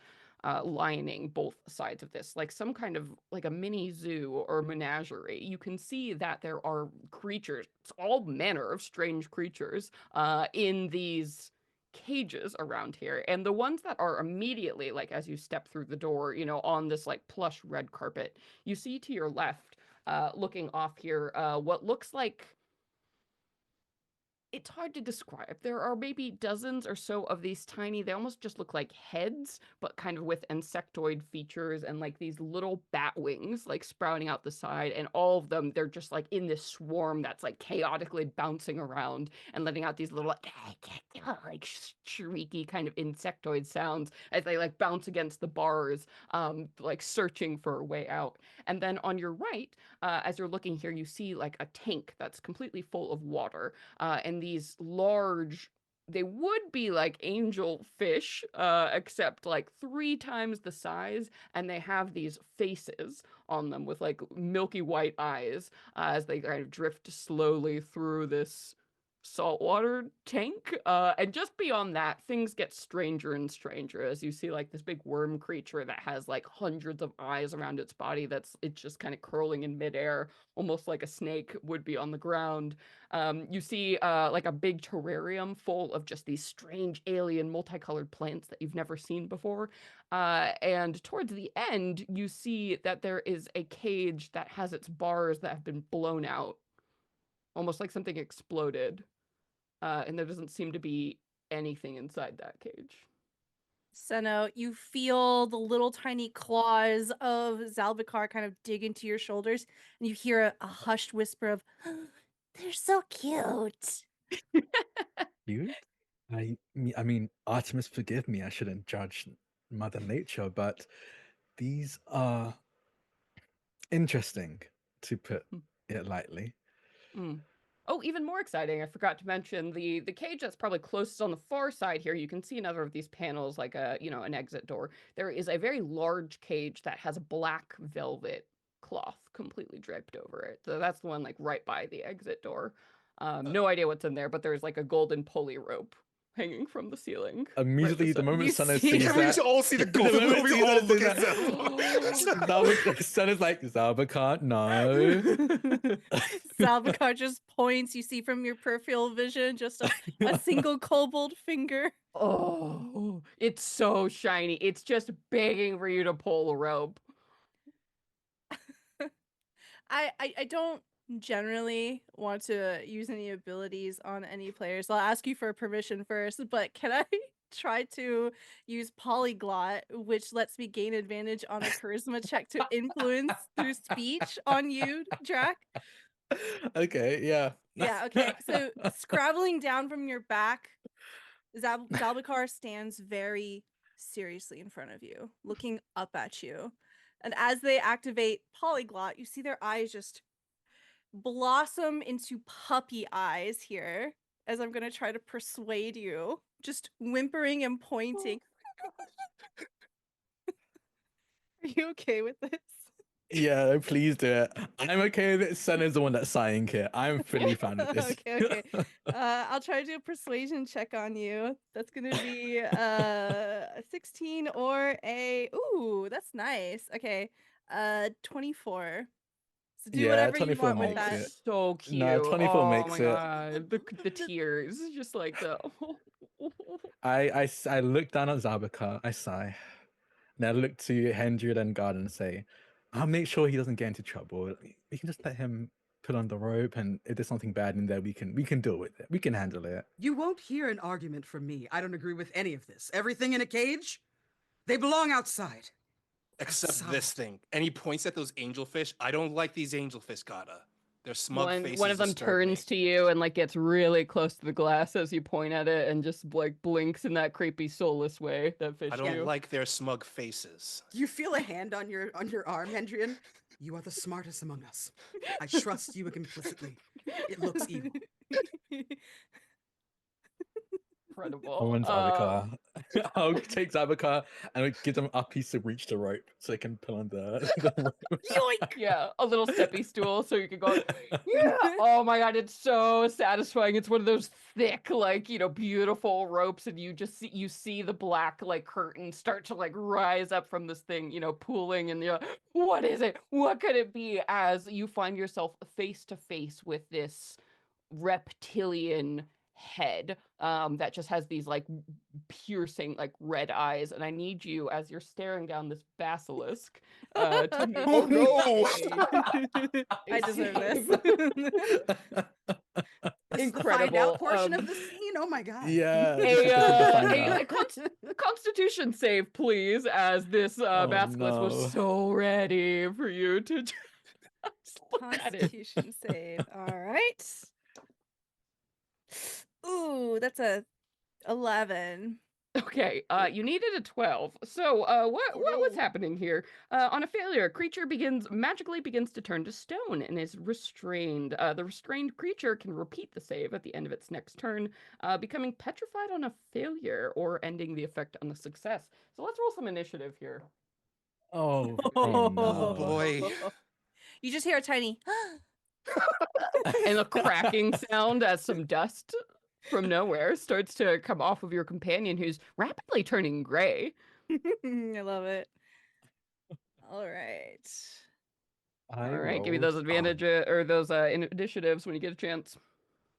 lining both sides of this, like some kind of like a mini zoo or menagerie. You can see that there are creatures, all manner of strange creatures, in these cages around here. And the ones that are immediately, like as you step through the door, on this like plush red carpet, you see to your left, looking off here, what looks like, it's hard to describe. There are maybe dozens or so of these tiny, they almost just look like heads, but kind of with insectoid features and like these little bat wings like sprouting out the side. And all of them, they're just like in this swarm that's like chaotically bouncing around and letting out these little like shrieky kind of insectoid sounds as they like bounce against the bars, like searching for a way out. And then on your right, as you're looking here, you see like a tank that's completely full of water, and these large, they would be like angel fish, except like 3 times the size, and they have these faces on them with like milky white eyes, as they kind of drift slowly through this saltwater tank. And just beyond that, things get stranger and stranger as you see like this big worm creature that has like hundreds of eyes around its body, it's just kind of curling in midair, almost like a snake would be on the ground. You see like a big terrarium full of just these strange alien multicolored plants that you've never seen before. And towards the end, you see that there is a cage that has its bars that have been blown out, almost like something exploded. And there doesn't seem to be anything inside that cage. Senna, you feel the little tiny claws of Zalbikar kind of dig into your shoulders, and you hear a hushed whisper of, "They're so cute." Cute? I mean, Artemis, forgive me, I shouldn't judge Mother Nature, but these are interesting, to put Hmm. it lightly. Mm. Oh, even more exciting, I forgot to mention the cage that's probably closest on the far side here. You can see another of these panels, like an exit door. There is a very large cage that has a black velvet cloth completely draped over it. So that's the one like right by the exit door. No idea what's in there, but there's like a golden pulley rope hanging from the ceiling. Immediately, the moment You Senna see sees her- We that, all see the the golden moment we Senna all sees look at that, Senna's like, Zalbikar, no. Zalbikar just points. You see from your peripheral vision just a single kobold finger. Oh, it's so shiny. It's just begging for you to pull a rope. I don't generally want to use any abilities on any players. So I'll ask you for permission first, but can I try to use polyglot, which lets me gain advantage on a charisma check to influence through speech on you, Drac? Okay, yeah. Yeah, okay. So scrabbling down from your back, Zalbikar stands very seriously in front of you, looking up at you. And as they activate polyglot, you see their eyes just blossom into puppy eyes here, as I'm going to try to persuade you, just whimpering and pointing. Are you okay with this? Yeah, please do it. I'm okay with it. Senna's the one that's sighing here. I'm fully fine with this. Okay. I'll try to do a persuasion check on you. That's gonna be a 16 or a ooh, that's nice. Okay. 24. So do Yeah, whatever you 24 want with makes that. it. So cute. No, 24 Oh makes my it. god, the tears, just like the. I look down at Zalbikar, I sigh. And I look to Hendrian and Ghada and say, I'll make sure he doesn't get into trouble. We can just let him pull on the rope, and if there's something bad in there, we can deal with it. We can handle it. You won't hear an argument from me. I don't agree with any of this. Everything in a cage, they belong outside. Except Outside. this thing. And he points at those angelfish. I don't like these angelfish, Ghada. Their smug faces One of them disturb turns me. to you and like gets really close to the glass as you point at it and just like blinks in that creepy soulless way that fish I don't do. like their smug faces. You feel a hand on your arm, Hendrian? You are the smartest among us. I trust you implicitly. It looks evil. Incredible. I want Zalbikar. I'll take Zalbikar and I'll give them a piece to reach the rope so they can pull on the rope. Yoink! Yeah, a little steppy stool so you can go. Yeah. Oh my god, it's so satisfying. It's one of those thick, like, beautiful ropes, and you see the black like curtain start to like rise up from this thing, pooling, and you're like, what is it? What could it be? As you find yourself face to face with this reptilian head that just has these like piercing like red eyes, and I need you, as you're staring down this basilisk, to make Oh no! I deserve this. This is the find Incredible, out portion of the scene. Oh my god. Yeah, this is the find out. a constitution save, please, as this Oh, basilisk no. was so ready for you to just look at it. Constitution save. All right. Ooh, that's a 11. Okay, you needed a 12. So, what was happening here? On a failure, creature magically begins to turn to stone and is restrained. The restrained creature can repeat the save at the end of its next turn, becoming petrified on a failure or ending the effect on a success. So let's roll some initiative here. Oh, Oh no. boy. You just hear a tiny And a cracking sound as some dust from nowhere starts to come off of your companion, who's rapidly turning gray. I love it. All right. All right, give me those advantage or those initiatives when you get a chance.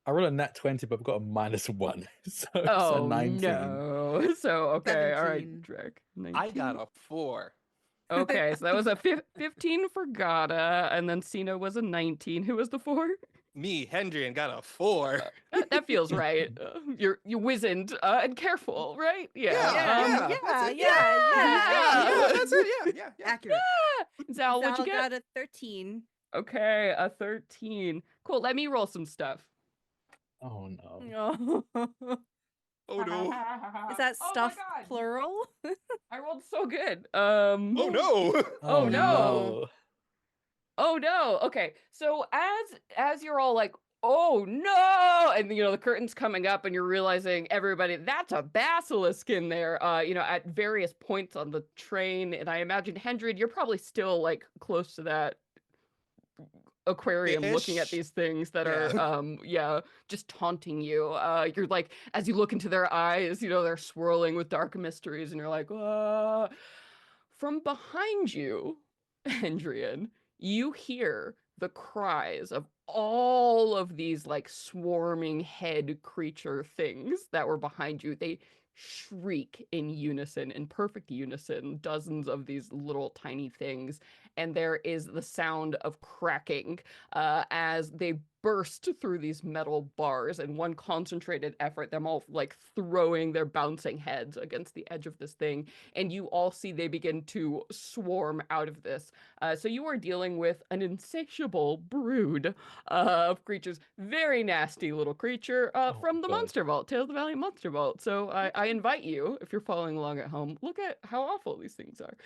I rolled a nat 20, but I've got a -1. So it's a Oh 19. no! So okay, all right, 17. Drake. I got a 4. Okay, so that was a 15 for Ghada, and then Cena was a 19. Who was the 4? Me, Hendrian, got a 4. That feels right. You're wizened and careful, right? Yeah. Yeah, that's it. Yeah. Accurate. Zal, what'd you Zal get? got a 13. Okay, a 13. Cool. Let me roll some stuff. Oh, no. Oh. Oh no. Is that Oh my stuff God. plural? I rolled so good. Oh no. Oh, no. no. Oh no. Okay. So as you're all like, oh no, and the curtain's coming up and you're realizing everybody, that's a basilisk in there, at various points on the train. And I imagine, Hendrid, you're probably still like close to that aquarium looking at Ish. these things that Yeah. are just taunting you. You're like, as you look into their eyes, they're swirling with dark mysteries, and you're like, ah. From behind you, Hendrian, you hear the cries of all of these like swarming head creature things that were behind you. They shriek in unison, in perfect unison, dozens of these little tiny things. And there is the sound of cracking as they burst through these metal bars in one concentrated effort, them all like throwing their bouncing heads against the edge of this thing. And you all see they begin to swarm out of this. So you are dealing with an insatiable brood of creatures. Very nasty little creature from the God. Monster Vault, Tales of the Valiant Monster Vault. So I invite you, if you're following along at home, look at how awful these things are.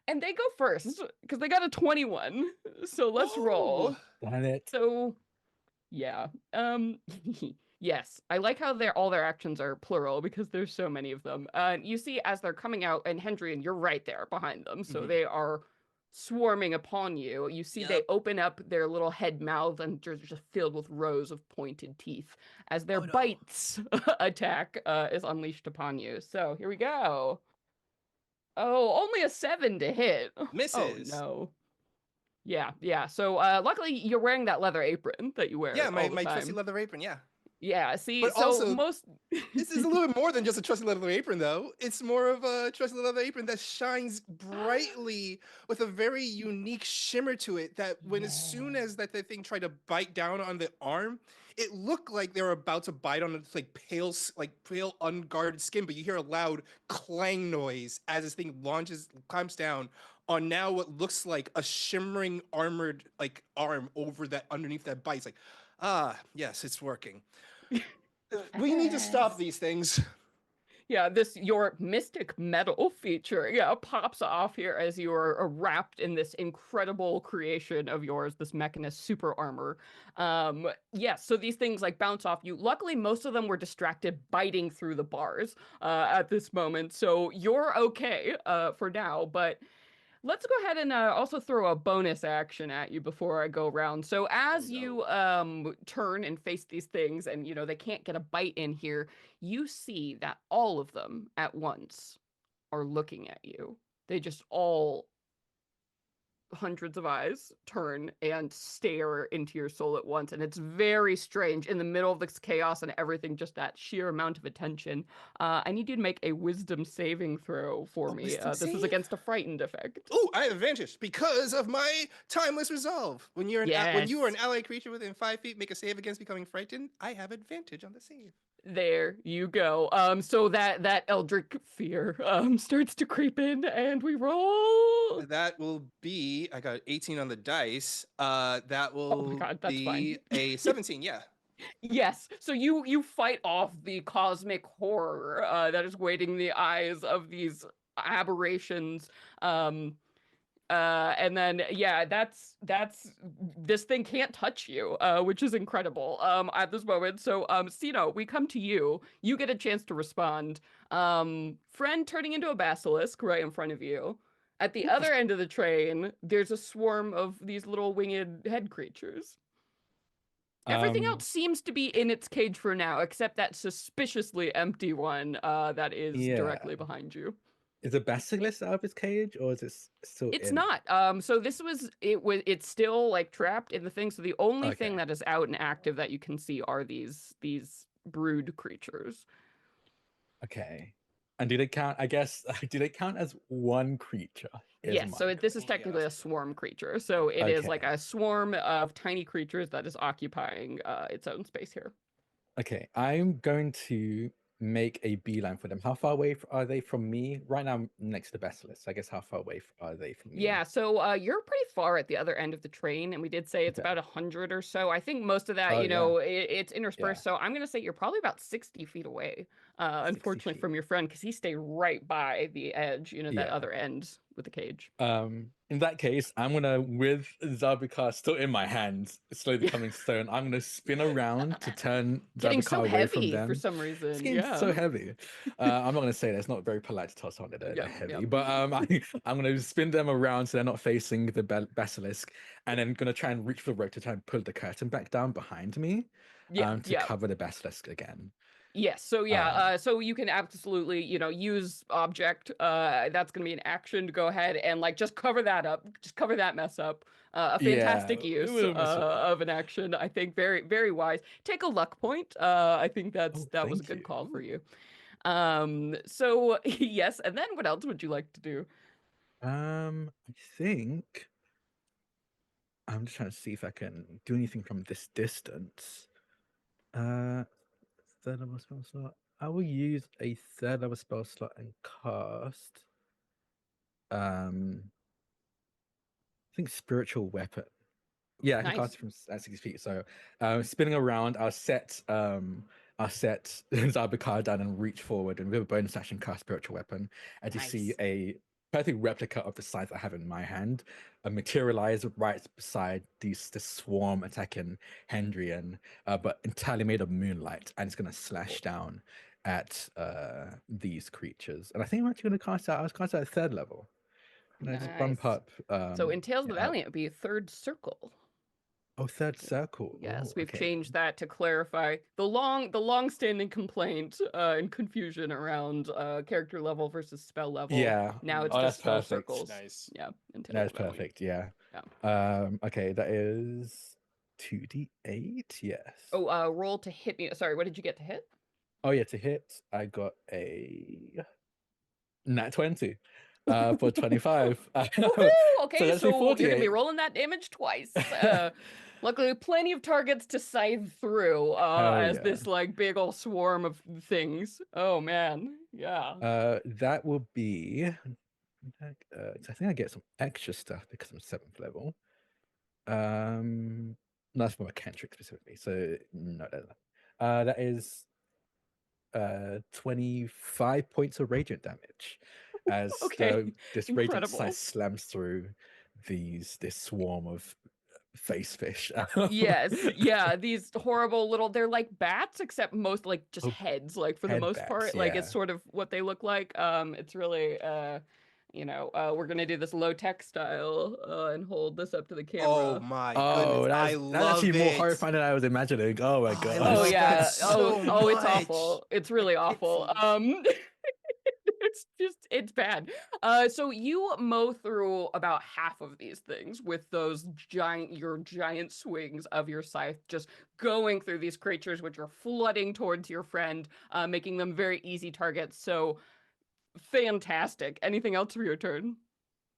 And they go first because they got a 21. So let's roll. Damn it. So yeah. Yes, I like how all their actions are plural because there's so many of them. You see as they're coming out, and Hendrian, you're right there behind them, so Mhm. they are swarming upon you. You see they Yep. open up their little head mouth and just filled with rows of pointed teeth as their Oh no. bites attack is unleashed upon you. So here we go. Oh, only a 7 to hit. Oh Misses. no. Yeah, yeah. So luckily you're wearing that leather apron that you Yeah, wear my all the my trusty time. leather apron. Yeah, Yeah, see, but so also most this is a little bit more than just a trusty leather apron, though. It's more of a trusty leather apron that shines brightly with a very unique shimmer to it. That when as soon Yeah. as the thing tried to bite down on the arm, it looked like they were about to bite on its like pale unguarded skin. But you hear a loud clang noise as this thing clamps down on now what looks like a shimmering armored like arm over that underneath that bite. It's like, ah, yes, it's working. We need to stop Yes. these things. Yeah, your mystic metal feature, yeah, pops off here as you are wrapped in this incredible creation of yours, this Mechanist super armor. Yes, so these things like bounce off you. Luckily, most of them were distracted biting through the bars at this moment, so you're okay for now. But let's go ahead and also throw a bonus action at you before I go around. So Oh as no. you turn and face these things, and they can't get a bite in here, you see that all of them at once are looking at you. They just all hundreds of eyes turn and stare into your soul at once, and it's very strange in the middle of this chaos and everything, just that sheer amount of attention. I need you to make a wisdom saving throw for A me. wisdom This is save? against a frightened effect. Oh, I have advantage because of my timeless resolve. When you are Yes. an ally creature within 5 feet, make a save against becoming frightened. I have advantage on the save. There you go. So that eldritch fear starts to creep in, and we roll. That will be I got 18 on the dice. That Oh my will god, that's fine. be a 17. Yeah. Yes. So you fight off the cosmic horror that is waiting the eyes of these aberrations. Um, and then yeah, that's this thing can't touch you, which is incredible at this moment. So Sino, we come to you. You get a chance to respond. Friend turning into a basilisk right in front of you. At the other end of the train, there's a swarm of these little winged head creatures. Everything else Um, seems to be in its cage for now, except that suspiciously empty one that is yeah. directly behind you. Is a basilisk out of its cage, or is it still It's in? not. So it's still like trapped in the thing. So the only thing Okay. that is out and active that you can see are these brood creatures. Okay. And do they count? I guess do they count as one creature? Is Yes, so my this is Oh, yeah, technically that's a a good swarm point. creature. So it is like okay. a swarm of tiny creatures that is occupying its own space here. Okay. I'm going to make a beeline for them. How far away are they from me? Right now, I'm next to the basilisk. I guess how far away are they from me? Yeah, so you're pretty far at the other end of the train, and we did say it's Okay. about 100 or so. I think most of that, Oh yeah. it's Yeah. interspersed. So I'm gonna say you're probably about 60 feet away, 60 unfortunately, feet. from your friend, because he stayed right by the edge, that Yeah. other end with the cage. In that case, I'm gonna, with Zalbikar still in my hands, slowly Yeah. becoming stone, I'm gonna spin around to turn Getting so Zalbikar away from heavy for them. some It's reason. getting Yeah. so heavy. I'm not gonna say that. It's not very polite to tell someone that they're Yeah. Yeah. heavy, but I'm gonna spin them around so they're not facing the basilisk, and then gonna try and reach for the rope to try and pull the curtain back down behind me, Yeah. to Yeah. cover the basilisk again. Yes. So yeah. Um, So you can absolutely, use object. That's gonna be an action to go ahead and like just cover that up. Just cover that mess up. A yeah, fantastic it use will mess it up. of an action. I think very very wise. Take a luck point. I think Oh, that was a thank good you. call for Ooh. you. So yes. And then what else would you like to do? I think I'm just trying to see if I can do anything from this distance. Uh, third level spell slot. I will use a third level spell slot and cast. I think spiritual weapon. Yeah, I can cast Nice. it from at 60 feet. So, spinning around, I'll set Zalbikar down and reach forward, and with a bonus action, cast spiritual weapon. And you see Nice. a perfect replica of the size I have in my hand, materialized right beside this swarm attacking Hendrian, but entirely made of moonlight, and it's gonna slash down at these creatures. And I think I'm actually gonna cast out. I was cast out at 3rd level. And I just bump Nice. up. So in Tales of the yeah, Valiant, it'd be a 3rd circle. oh, 3rd circle. Yes, Oh, we've okay. changed that to clarify the long-standing complaint and confusion around character level versus spell level. Yeah. Now it's Oh, just that's spell perfect. circles. Nice. Yeah, in Tales That's of the Valiant. perfect. Yeah. Yeah. Okay, that is 2d8. Yes. Oh, roll to hit me. Sorry, what did you get to hit? Oh yeah, to hit, I got a nat 20 for 25. Woohoo! Okay, that's me so you're gonna be 48. rolling that damage twice. Luckily, plenty of targets to scythe through as yeah. this like big old swarm of things. Oh man, yeah. That will be. I think I get some extra stuff because I'm 7th level. No, that's for my cantrip specifically. So no, that is 25 points of radiant damage as Okay, this radiant incredible. sight slams through this swarm of face fish. Yes, yeah, these horrible little, they're like bats, except most like just Oh, heads, like for the head most bats, part. Like it's yeah. sort of what they look like. It's really we're gonna do this low tech style and hold this up to the camera. Oh my Oh, goodness. I that's love actually more it. horrifying than I was imagining. Oh my Oh, I god. Oh love yeah. that so Oh, it's much. awful. It's really awful. Pixies. It's bad. So you mow through about half of these things with those your giant swings of your scythe, just going through these creatures, which are flooding towards your friend, making them very easy targets. So fantastic. Anything else for your turn?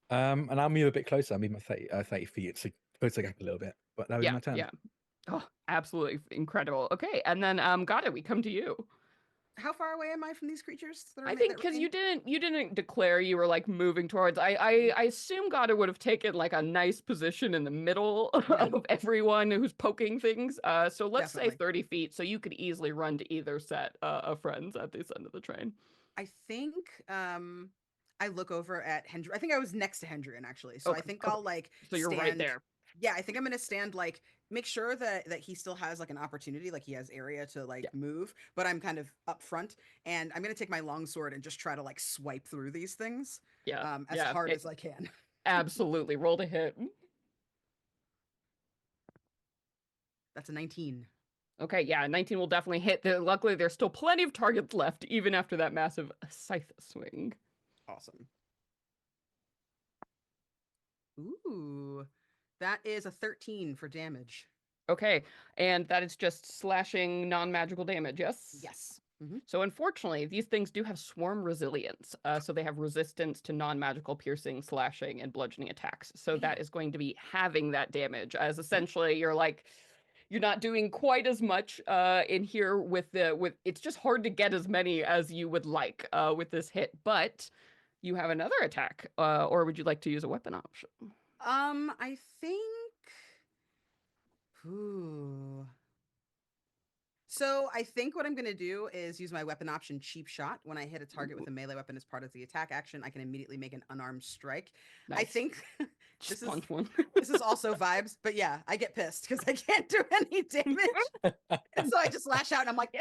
And I'll move a bit closer. I'll move my 30 feet to close the gap a little bit. But that would be my turn. Yeah. Oh, absolutely incredible. Okay, and then Ghada, we come to you. How far away am I from these creatures? I think because you didn't declare you were like moving towards. I assume Ghada would have taken like a nice position in the middle of everyone who's poking things. So let's say Definitely. 30 feet, so you could easily run to either set of friends at this end of the train. I think I look over at Hendrian. I think I was next to Hendrian actually. So I Okay, think cool. I'll like So you're right stand there. Yeah, I think I'm gonna stand like make sure that he still has like an opportunity, like he has area to like move, but I'm kind of up front, and I'm gonna take my longsword and just try to like swipe through these things as hard as I can. Absolutely. Roll to hit. That's a 19. Okay, yeah, 19 will definitely hit. Luckily, there's still plenty of targets left, even after that massive scythe swing. Awesome. Ooh, that is a 13 for damage. Okay, and that is just slashing non-magical damage, yes? Yes. So unfortunately, these things do have swarm resilience. So they have resistance to non-magical piercing, slashing, and bludgeoning attacks. So that is going to be having that damage, as essentially you're not doing quite as much in here with it's just hard to get as many as you would like with this hit, but you have another attack, or would you like to use a weapon option? I think. Ooh. So I think what I'm going to do is use my weapon option cheap shot. When I hit a target with a melee weapon as part of the attack action, I can immediately make an unarmed strike. Nice. I think Just punch one. this is also vibes, but yeah, I get pissed because I can't do any damage. And so I just lash out and I'm like,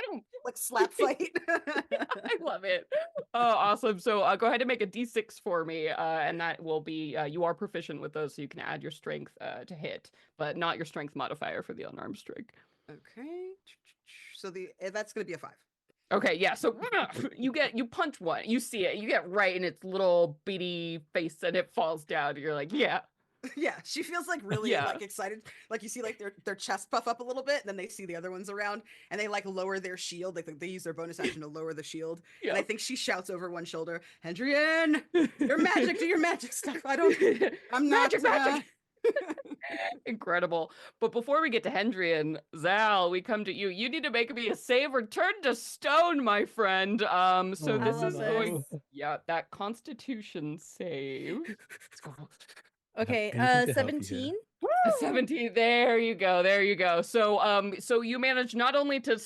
like slap fight. I love it. Oh, awesome. So go ahead and make a d6 for me, and that will be, you are proficient with those, so you can add your strength to hit, but not your strength modifier for the unarmed strike. Okay. So that's going to be a 5. Okay, yeah, so you punch one, you see it, you get right in its little beady face and it falls down, and you're like, yeah. Yeah, she feels like really like excited. Like you see like their chest puff up a little bit, and then they see the other ones around, and they like lower their shield. Like they use their bonus action to lower the shield. And I think she shouts over one shoulder, "Hendrian, your magic, do your magic stuff. I'm not magic. Incredible. But before we get to Hendrian, Zal, we come to you. You need to make me a save or turn to stone, my friend. So this is going, that Constitution save. Okay, Anything to help you 17. 17. There you go. So, so you manage not only to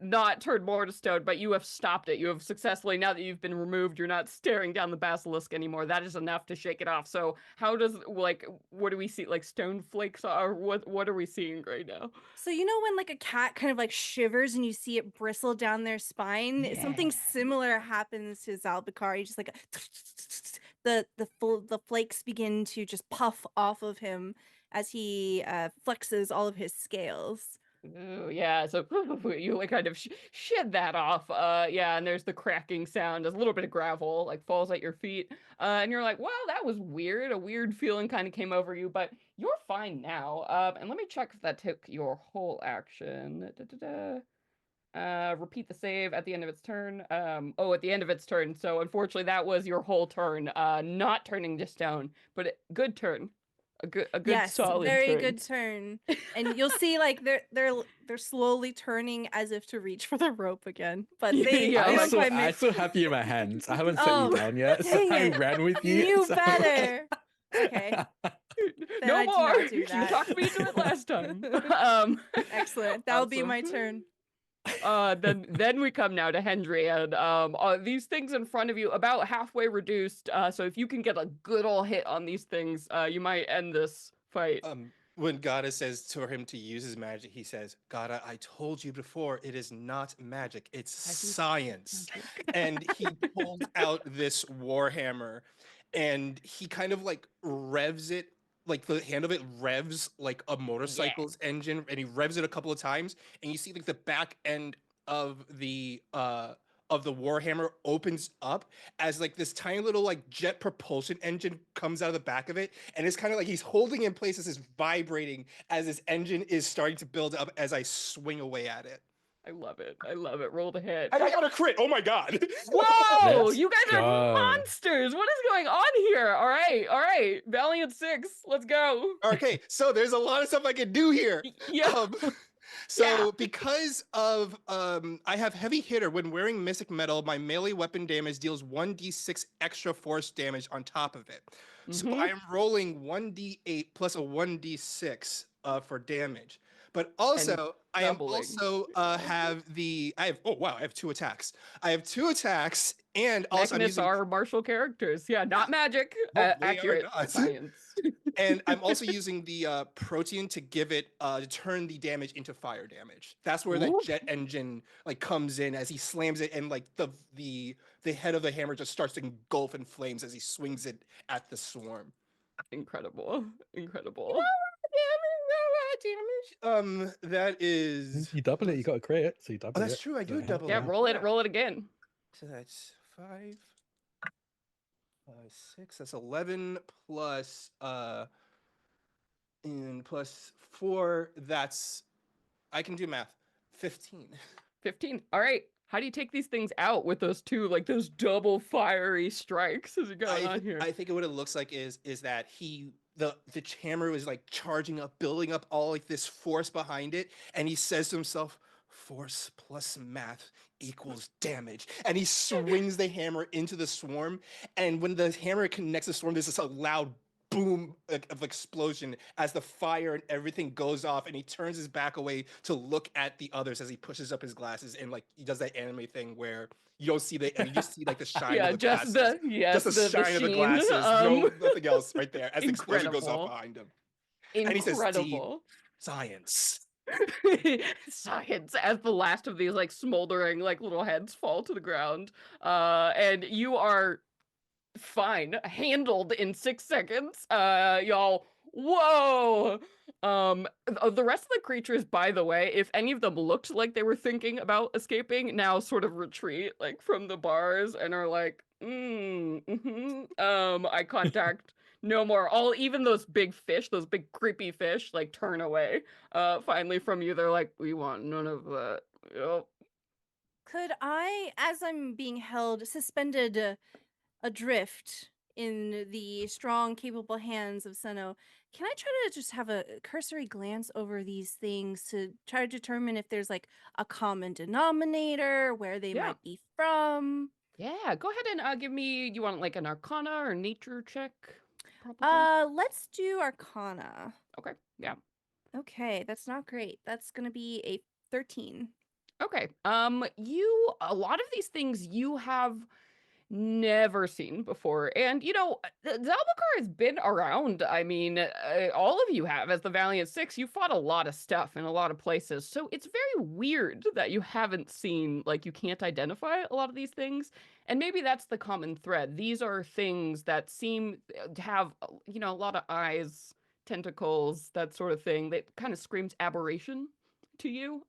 not turned more to stone, but you have stopped it. You have successfully, now that you've been removed, you're not staring down the basilisk anymore. That is enough to shake it off. So how does, like, what do we see? Like stone flakes, or what are we seeing right now? So you know when like a cat kind of like shivers and you see it bristle down their spine? Something similar happens to Zalbikar. He's just like the flakes begin to just puff off of him as he flexes all of his scales. Ooh, yeah, so you like kind of shed that off. Yeah, and there's the cracking sound, there's a little bit of gravel like falls at your feet. And you're like, well, that was weird. A weird feeling kind of came over you, but you're fine now. And let me check if that took your whole action. Repeat the save at the end of its turn. Oh, at the end of its turn. So unfortunately, that was your whole turn. Not turning to stone, but good turn. A good Yes, solid very turn. good turn. And you'll see like they're slowly turning as if to reach for the rope again, but they Yeah, don't like- quite I make. still have you in my hands. I haven't set Oh, you down yet, so dang I it. ran with you. You knew so- better. Okay, then No I do more. not do You that. talked me into it last time. Excellent. That'll be awesome. my turn. Then we come now to Hendrian. These things in front of you about halfway reduced. So if you can get a good ol' hit on these things, you might end this fight. When Ghada says to him to use his magic, he says, Ghada, I told you before, it is not magic, it's science. And he pulls out this warhammer and he kind of like revs it, like the hand of it revs like a motorcycle's engine, and he revs it a couple of times, and you see like the back end of the warhammer opens up as like this tiny little like jet propulsion engine comes out of the back of it, and it's kind of like he's holding in place as it's vibrating as this engine is starting to build up as I swing away at it. I love it. I love it. Roll the hit. And I got a crit. Oh my god. Whoa! Let's You guys are go. monsters. What is going on here? All right. Valiant 6. Let's go. Okay, so there's a lot of stuff I can do here. Yeah. So because of I have heavy hitter, when wearing Mystic Metal, my melee weapon damage deals 1d6 extra force damage on top of it. So I am rolling 1d8 plus a 1d6 for damage. But also I am doubling. also have I have 2 attacks. I have 2 attacks, and also I'm Mechanists using are martial characters. Yeah, not magic. No, they are Accurate not. science. and I'm also using the protein to give it to turn the damage into fire damage. That's where that Ooh. jet engine like comes in as he slams it, and like the head of the hammer just starts to engulf in flames as he swings it at the swarm. Incredible. That is You double it, you got a crit, so you double Oh, that's it. true. I so do it double Yeah, that. roll it again. So that's 5, 6. That's 11 plus and plus 4. That's I can do math. 15. 15. All right. How do you take these things out with those two, like those double fiery strikes as you're going on here? I think what it looks like is that the hammer is like charging up, building up all like this force behind it, and he says to himself, "Force plus math equals damage," and he swings the hammer into the swarm. And when the hammer connects the swarm, there's this loud boom of explosion as the fire and everything goes off, and he turns his back away to look at the others as he pushes up his glasses, and like he does that anime thing where you don't see you just see like the shine Yeah, of the just glasses. Just the the shine of the sheen. glasses, no nothing else right there as the explosion goes Incredible. off behind him. And he says, Incredible. Science. Science, as the last of these like smoldering like little heads fall to the ground. And you are fine, handled in 6 seconds. Y'all, whoa. The rest of the creatures, by the way, if any of them looked like they were thinking about escaping, now sort of retreat like from the bars and are like, eye contact. No more. Even those big fish, those big creepy fish, like turn away. Finally from you, they're like, we want none of that. Yep. Could I, as I'm being held suspended adrift in the strong, capable hands of Seno, can I try to just have a cursory glance over these things to try to determine if there's like a common denominator, where they Yeah. might be from? Yeah, go ahead and give me. You want like an Arcana or nature check? Probably. Let's do Arcana. Okay. Yeah. Okay, that's not great. That's gonna be a 13. Okay. A lot of these things you have never seen before. And, Zalbikar has been around. I mean, all of you have. As the Valiant Six, you fought a lot of stuff in a lot of places. So it's very weird that you haven't seen, like, you can't identify a lot of these things. And maybe that's the common thread. These are things that seem to have, a lot of eyes, tentacles, that sort of thing that kind of screams aberration to you,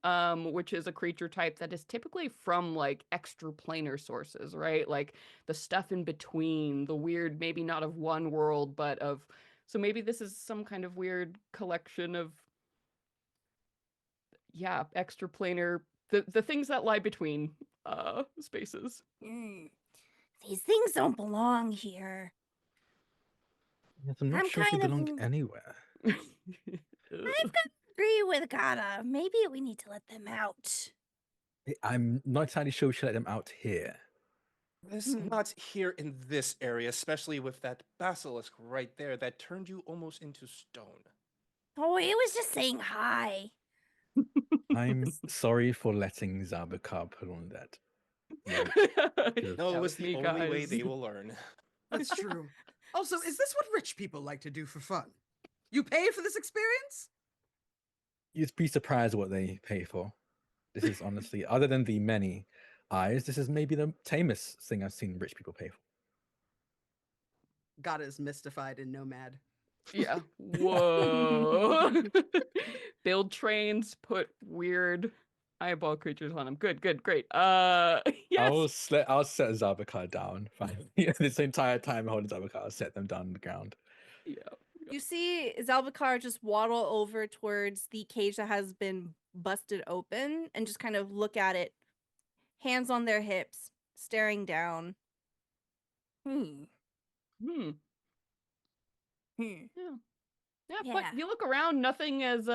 which is a creature type that is typically from like extraplanar sources, right? Like the stuff in between, the weird, maybe not of one world, but of. So maybe this is some kind of weird collection of, yeah, extraplanar, the things that lie between spaces. These things don't belong here. Yes, I'm not I'm sure if they kind of- belong anywhere. I've got to agree with Ghada. Maybe we need to let them out. I'm not entirely sure we should let them out here. This not here in this area, especially with that basilisk right there that turned you almost into stone. Oh, it was just saying hi. I'm sorry for letting Zalbikar put on that. Note. No, That it was the me, only way guys. they will learn. That's true. Also, is this what rich people like to do for fun? You pay for this experience? You'd be surprised what they pay for. This is honestly, other than the many eyes, this is maybe the tamest thing I've seen rich people pay for. Ghada is mystified and nomad. Yeah. Whoa. Build trains, put weird eyeball creatures on them. Good, great. Yes. I'll set Zalbikar down. Fine. This entire time holding Zalbikar, I'll set them down on the ground. Yeah. You see Zalbikar just waddle over towards the cage that has been busted open and just kind of look at it, hands on their hips, staring down. Hmm. Hmm. Yeah, Yeah. but you look around, nothing as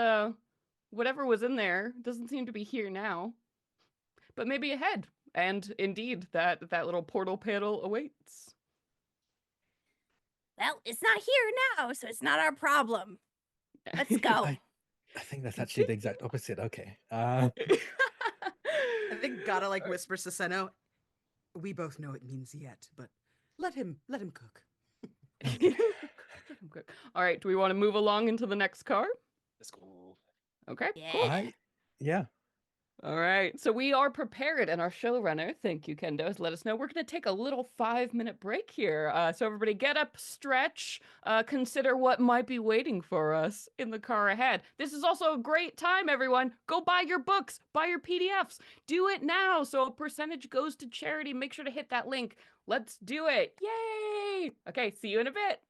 whatever was in there doesn't seem to be here now. But maybe ahead. And indeed, that little portal panel awaits. Well, it's not here now, so it's not our problem. Let's go. I think that's actually the exact opposite. Okay. I think Ghada like whispers to Senno, we both know it means yet, but let him cook. All right, do we want to move along into the next car? Let's go. Okay, Yeah. cool. Yeah. All right, so we are prepared, and our showrunner, thank you, Kendo, has let us know we're going to take a little 5-minute break here. So everybody get up, stretch, consider what might be waiting for us in the car ahead. This is also a great time, everyone. Go buy your books, buy your PDFs. Do it now so a percentage goes to charity. Make sure to hit that link. Let's do it. Yay! Okay, see you in a bit.